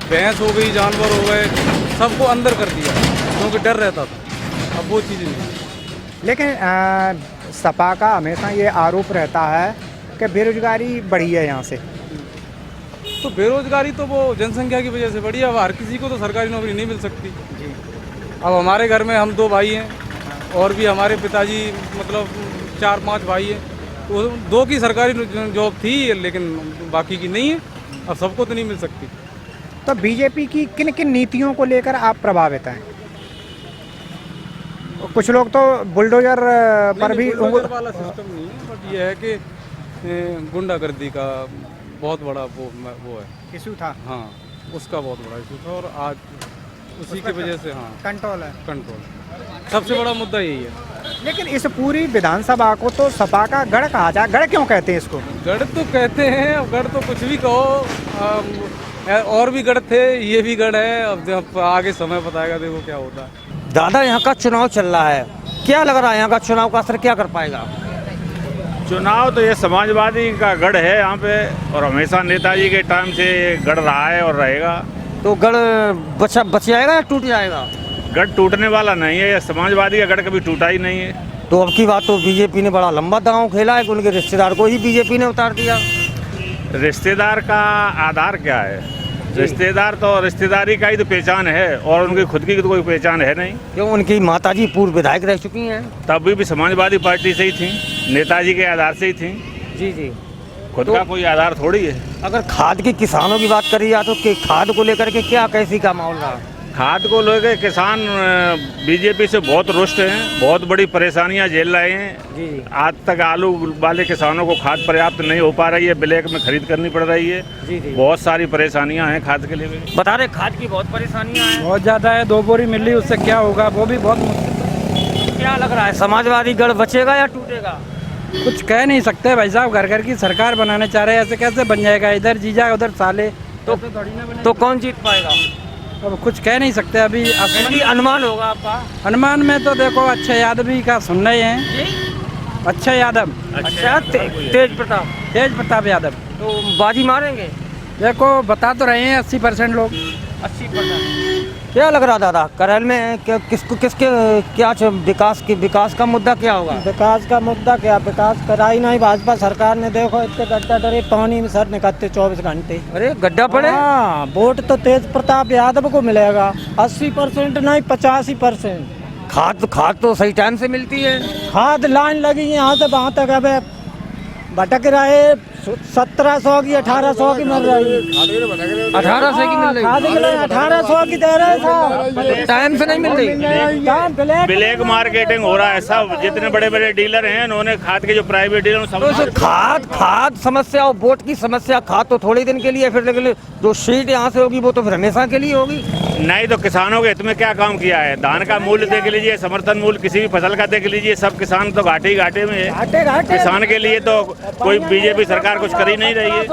[SPEAKER 17] भैंस हो गई, जानवर हो गए, सबको अंदर कर दिया क्योंकि डर रहता था। अब वो चीज़ नहीं।
[SPEAKER 5] लेकिन सपा का हमेशा ये आरोप रहता है कि बेरोजगारी बढ़ी है यहाँ से।
[SPEAKER 17] तो बेरोजगारी तो वो जनसंख्या की वजह से बढ़ी है। अब हर किसी को तो सरकारी नौकरी नहीं मिल सकती जी। अब हमारे घर में हम 2 भाई हैं और भी हमारे पिताजी मतलब 4-5 भाई हैं, तो 2 की सरकारी जॉब थी लेकिन बाकी की नहीं है। अब सबको तो नहीं मिल सकती।
[SPEAKER 5] तो बीजेपी की किन किन नीतियों को लेकर आप प्रभावित हैं? कुछ लोग तो बुलडोजर पर भी
[SPEAKER 17] बुलडोजर वाला सिस्टम नहीं है, बट ये है कि गुंडागर्दी का बहुत बड़ा वो है,
[SPEAKER 5] इशू था।
[SPEAKER 17] हाँ, उसका बहुत बड़ा इशू था और आज उसी की वजह से हाँ
[SPEAKER 5] कंट्रोल है।
[SPEAKER 17] कंट्रोल सबसे बड़ा मुद्दा यही है।
[SPEAKER 5] लेकिन इस पूरी विधानसभा को तो सपा का गढ़ कहा जाए। गढ़ क्यों कहते हैं इसको?
[SPEAKER 17] गढ़ तो कहते हैं, गढ़ तो कुछ भी कहो, और भी गढ़ थे, ये भी गढ़ है। अब आगे समय बताएगा, देखो क्या होता है।
[SPEAKER 18] दादा, यहाँ का चुनाव चल रहा है, क्या लग रहा है यहाँ का चुनाव का असर क्या कर पाएगा?
[SPEAKER 19] चुनाव तो ये समाजवादी का गढ़ है यहाँ पे, और हमेशा नेताजी के टाइम से ये गढ़ रहा है और रहेगा।
[SPEAKER 18] तो गढ़ बच जाएगा या टूट जाएगा?
[SPEAKER 19] गढ़ टूटने वाला नहीं है, ये समाजवादी का गढ़ कभी टूटा ही नहीं है।
[SPEAKER 18] तो अब की बात तो बीजेपी ने बड़ा लंबा दांव खेला है कि उनके रिश्तेदार को ही बीजेपी ने उतार दिया।
[SPEAKER 19] रिश्तेदार का आधार क्या है? रिश्तेदार तो रिश्तेदारी का ही तो पहचान है, और उनकी खुद की तो कोई पहचान है नहीं।
[SPEAKER 18] क्यों? उनकी माताजी पूर्व विधायक रह चुकी हैं।
[SPEAKER 19] तब भी समाजवादी पार्टी से ही थी, नेताजी के आधार से ही थी।
[SPEAKER 18] जी जी,
[SPEAKER 19] खुद का कोई आधार थोड़ी है।
[SPEAKER 18] अगर खाद की किसानों की बात करी जाए तो खाद को लेकर के क्या कैसी का माहौल रहा?
[SPEAKER 19] खाद को लेकर किसान बीजेपी से बहुत रुष्ट हैं, बहुत बड़ी परेशानियां झेल रहे हैं।
[SPEAKER 18] जी।
[SPEAKER 19] आज तक आलू वाले किसानों को खाद पर्याप्त नहीं हो पा रही है, ब्लैक में खरीद करनी पड़ रही है।
[SPEAKER 18] जी जी।
[SPEAKER 19] बहुत सारी परेशानियां हैं खाद के लिए भी।
[SPEAKER 18] बता रहे खाद की बहुत परेशानियां हैं।
[SPEAKER 20] बहुत ज़्यादा है। 2 बोरी मिल रही, उससे क्या होगा, वो भी बहुत मुश्किल।
[SPEAKER 18] क्या लग रहा है, समाजवादी गढ़ बचेगा या टूटेगा?
[SPEAKER 20] कुछ कह नहीं सकते भाई साहब, घर घर की सरकार बनाने चाह रहे हैं, ऐसे कैसे बन जाएगा? इधर जीजा उधर साले,
[SPEAKER 18] तो कौन जीत पाएगा?
[SPEAKER 20] अब कुछ कह नहीं सकते अभी।
[SPEAKER 18] अनुमान होगा आपका?
[SPEAKER 20] अनुमान में तो देखो अक्षय यादव ही का सुन रहे हैं। अक्षय यादव,
[SPEAKER 18] अच्छा, तेज प्रताप
[SPEAKER 20] यादव
[SPEAKER 18] तो बाजी मारेंगे।
[SPEAKER 20] देखो बता तो रहे हैं 80% लोग।
[SPEAKER 18] 80%। क्या लग रहा दादा, करैल में किसके क्या विकास का मुद्दा क्या होगा?
[SPEAKER 21] विकास का मुद्दा क्या, विकास कराई नहीं भाजपा सरकार ने। देखो इतने गड्ढा डरे पानी में सर निकलते 24 घंटे।
[SPEAKER 18] अरे गड्ढा पड़े।
[SPEAKER 21] हाँ, वोट तो तेज प्रताप यादव को मिलेगा। 80% नहीं 85%।
[SPEAKER 18] खाद तो सही टाइम से मिलती है।
[SPEAKER 21] खाद लाइन लगी है यहाँ से वहाँ तक, अब भटक रहे। 1700 की 1800 की मिल रही है।
[SPEAKER 18] 1800 की मिल रही है।
[SPEAKER 21] 1800 की दे रहे साहब,
[SPEAKER 18] टाइम से नहीं मिल रही।
[SPEAKER 19] ब्लैक मार्केटिंग हो रहा है सब। जितने बड़े बड़े डीलर हैं उन्होंने खाद के जो प्राइवेट डीलर सब
[SPEAKER 18] खाद समस्या और वोट की समस्या। खाद तो थोड़े दिन के लिए, फिर लेकिन जो सीट यहाँ से होगी वो तो फिर हमेशा के लिए होगी।
[SPEAKER 19] नहीं तो किसानों के हित में क्या काम किया है? धान का मूल्य देख लीजिए, समर्थन मूल्य किसी भी फसल का देख लीजिए, सब किसान तो घाटे में है। किसान के लिए तो कोई बीजेपी सरकार कुछ कर ही नहीं रही है।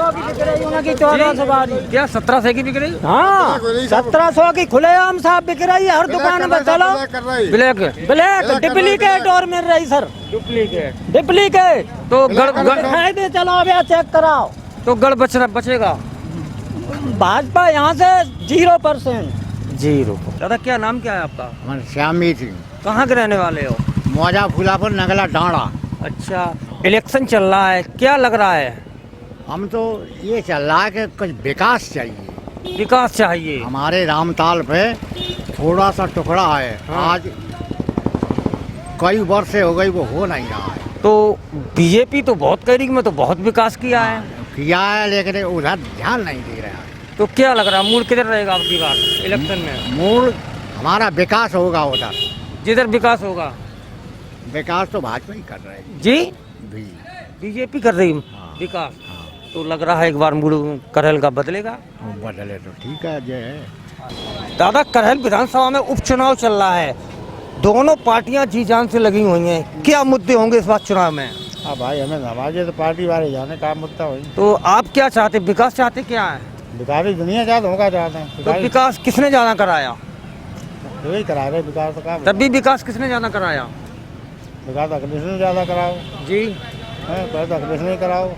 [SPEAKER 21] 1400 बारी
[SPEAKER 18] क्या 1700 की बिक रही?
[SPEAKER 21] हाँ, 1700 की खुलेआम साहब बिक रही है हर दुकान में। चलो
[SPEAKER 18] ब्लैक
[SPEAKER 21] डुप्लीकेट और मिल रही सर। डुप्लीकेट
[SPEAKER 18] तो गढ़
[SPEAKER 21] दे। चलो अब चेक कराओ।
[SPEAKER 18] तो गढ़ बचेगा।
[SPEAKER 21] भाजपा यहाँ से 0%।
[SPEAKER 18] दादा, क्या नाम क्या है आपका?
[SPEAKER 22] श्यामी सिंह।
[SPEAKER 18] कहाँ के रहने वाले हो?
[SPEAKER 22] मौजा फूलापुर नगला डांडा।
[SPEAKER 18] अच्छा, इलेक्शन चल रहा है, क्या लग रहा है?
[SPEAKER 22] हम तो ये चल रहा है कि कुछ विकास चाहिए।
[SPEAKER 18] विकास चाहिए।
[SPEAKER 22] हमारे रामताल पे थोड़ा सा टुकड़ा है।
[SPEAKER 18] हाँ।
[SPEAKER 22] आज कई वर्ष से हो गई, वो हो नहीं रहा है।
[SPEAKER 18] तो बीजेपी तो बहुत कह रही, मैं तो बहुत विकास किया
[SPEAKER 22] है, लेकिन उधर ध्यान नहीं दे रहा है।
[SPEAKER 18] तो क्या लग रहा है, मूड किधर रहेगा अब की बार इलेक्शन में?
[SPEAKER 22] मूड हमारा विकास होगा उधर,
[SPEAKER 18] जिधर विकास होगा।
[SPEAKER 22] विकास तो भाजपा ही कर रहे हैं
[SPEAKER 18] जी, बीजेपी कर रही विकास। तो लग रहा है एक बार मूड करहल का बदलेगा।
[SPEAKER 22] बदले तो ठीक है। जय
[SPEAKER 18] दादा, करहल विधानसभा में उपचुनाव चल रहा है, दोनों पार्टियां जी जान से लगी हुई हैं, क्या मुद्दे होंगे इस बार चुनाव में?
[SPEAKER 22] हाँ भाई, हमें हमारे तो पार्टी वाले जाने काम मुद्दा वही।
[SPEAKER 18] तो आप क्या चाहते, विकास चाहते क्या है?
[SPEAKER 22] विकास दुनिया चाहते होगा चाहते हैं।
[SPEAKER 18] तो विकास किसने ज्यादा कराया?
[SPEAKER 22] वही करा रहे विकास का।
[SPEAKER 18] तब भी विकास किसने ज्यादा कराया?
[SPEAKER 22] विकास अखिलेश ने ज्यादा कराओ
[SPEAKER 18] जी,
[SPEAKER 22] पहले तो अखिलेश ने कराओ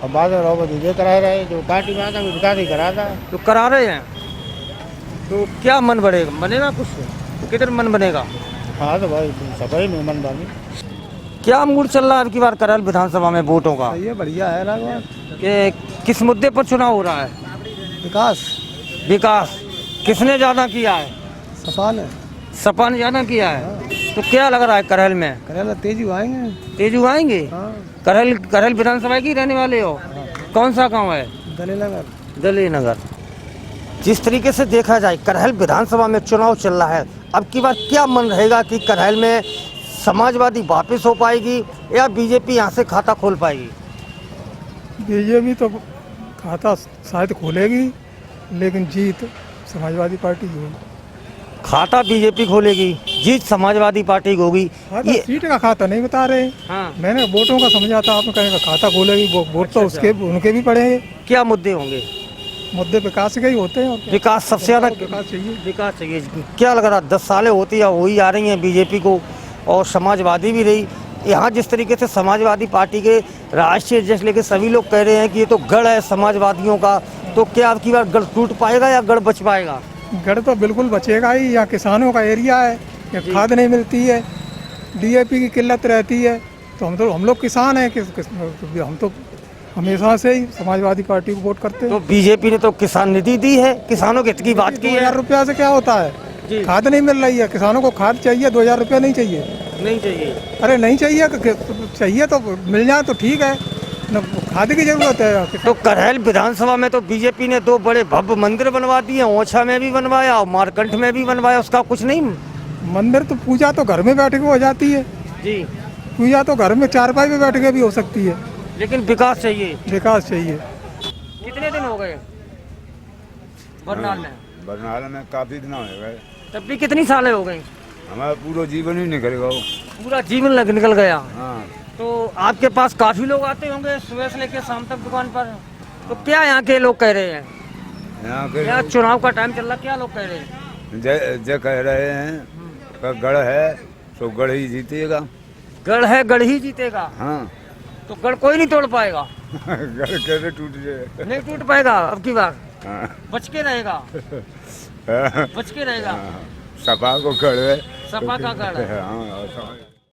[SPEAKER 22] और बाद में रहो दूसरे करा रहे, जो पार्टी में आता है विकास ही कराता है।
[SPEAKER 18] तो करा रहे हैं, तो क्या मन बनेगा कुछ? किधर मन बनेगा?
[SPEAKER 22] हाँ तो भाई सफाई में मन बनी।
[SPEAKER 18] क्या मूड चल रहा है अब की बार करल विधानसभा में वोटों का?
[SPEAKER 21] ये बढ़िया है ना
[SPEAKER 18] कि किस मुद्दे पर चुनाव हो रहा है? विकास किसने ज्यादा किया है? सपा ने ज्यादा किया है। तो क्या लग रहा है करहल में?
[SPEAKER 21] करल तेजू आएंगे।
[SPEAKER 18] तेजू आएंगे? करहल विधानसभा की रहने वाले हो? कौन सा गांव है? दली नगर। जिस तरीके से देखा जाए करहल विधानसभा में चुनाव चल रहा है, अब की बार क्या मन रहेगा कि करहल में समाजवादी वापस हो पाएगी या बीजेपी यहाँ से खाता खोल पाएगी?
[SPEAKER 21] बीजेपी तो खाता शायद खोलेगी, लेकिन जीत समाजवादी पार्टी की होगी।
[SPEAKER 18] खाता बीजेपी खोलेगी, जीत समाजवादी पार्टी की होगी।
[SPEAKER 21] ये सीट का खाता नहीं बता रहे।
[SPEAKER 18] हाँ।
[SPEAKER 21] मैंने वोटों का समझा था, आपने कहेगा खाता खोलेगी, वोट तो उसके उनके भी पड़ेंगे।
[SPEAKER 18] क्या मुद्दे होंगे?
[SPEAKER 21] मुद्दे विकास के ही होते हैं।
[SPEAKER 18] विकास सबसे ज्यादा विकास चाहिए। क्या लग रहा 10 सालें होती है वही आ रही हैं बीजेपी को, और समाजवादी भी रही। यहाँ जिस तरीके से समाजवादी पार्टी के राष्ट्रीय अध्यक्ष लेके सभी लोग कह रहे हैं कि ये तो गढ़ है समाजवादियों का, तो क्या अब की बार गढ़ टूट पाएगा या गढ़ बच पाएगा?
[SPEAKER 21] गढ़ तो बिल्कुल बचेगा ही। यहाँ किसानों का एरिया है, यहाँ खाद नहीं मिलती है, डीएपी की किल्लत रहती है। तो हम लोग किसान हैं, हम तो हमेशा से ही समाजवादी पार्टी को वोट करते हैं।
[SPEAKER 18] तो बीजेपी ने तो किसान निधि दी है, किसानों के हित की बात की है।
[SPEAKER 21] 2000 रुपया से क्या होता है? खाद नहीं मिल रही है, किसानों को खाद चाहिए, 2000 रुपया नहीं चाहिए।
[SPEAKER 18] नहीं चाहिए?
[SPEAKER 21] अरे नहीं चाहिए, चाहिए तो मिल जाए तो ठीक है, न खाद की जरूरत है।
[SPEAKER 18] तो करहल विधानसभा में तो बीजेपी ने 2 बड़े भव्य मंदिर बनवा दिए, ओछा में भी बनवाया और मारकंठ में भी बनवाया, उसका कुछ नहीं?
[SPEAKER 21] मंदिर तो पूजा तो घर में बैठ के हो जाती है
[SPEAKER 18] जी,
[SPEAKER 21] पूजा तो घर में चारपाई पे बैठ के भी हो सकती है,
[SPEAKER 18] लेकिन विकास चाहिए।
[SPEAKER 21] विकास चाहिए।
[SPEAKER 18] कितने दिन हो गए बरनाल में?
[SPEAKER 2] बरनाल में काफी दिन हो गए।
[SPEAKER 18] तब भी कितनी सालें हो गई?
[SPEAKER 2] हमारा पूरा जीवन ही निकल गया।
[SPEAKER 18] पूरा जीवन निकल गया।
[SPEAKER 2] हाँ।
[SPEAKER 18] तो आपके पास काफी लोग आते होंगे सुबह से लेकर शाम तक दुकान पर, तो क्या यहाँ के लोग कह रहे हैं? यहाँ चुनाव का टाइम चल रहा, क्या लोग कह रहे हैं?
[SPEAKER 2] जय कह रहे हैं गढ़ है तो गढ़ ही जीतेगा।
[SPEAKER 18] गढ़ है, गढ़ ही जीतेगा।
[SPEAKER 2] हाँ।
[SPEAKER 18] तो गढ़ कोई नहीं तोड़ पाएगा।
[SPEAKER 2] गढ़ कैसे टूट जाए?
[SPEAKER 18] नहीं टूट पाएगा अब की बार।
[SPEAKER 2] हाँ।
[SPEAKER 18] बच के रहेगा। बच के रहेगा।
[SPEAKER 2] सपा को गढ़ है,
[SPEAKER 18] सपा का गढ़ है।
[SPEAKER 2] हाँ।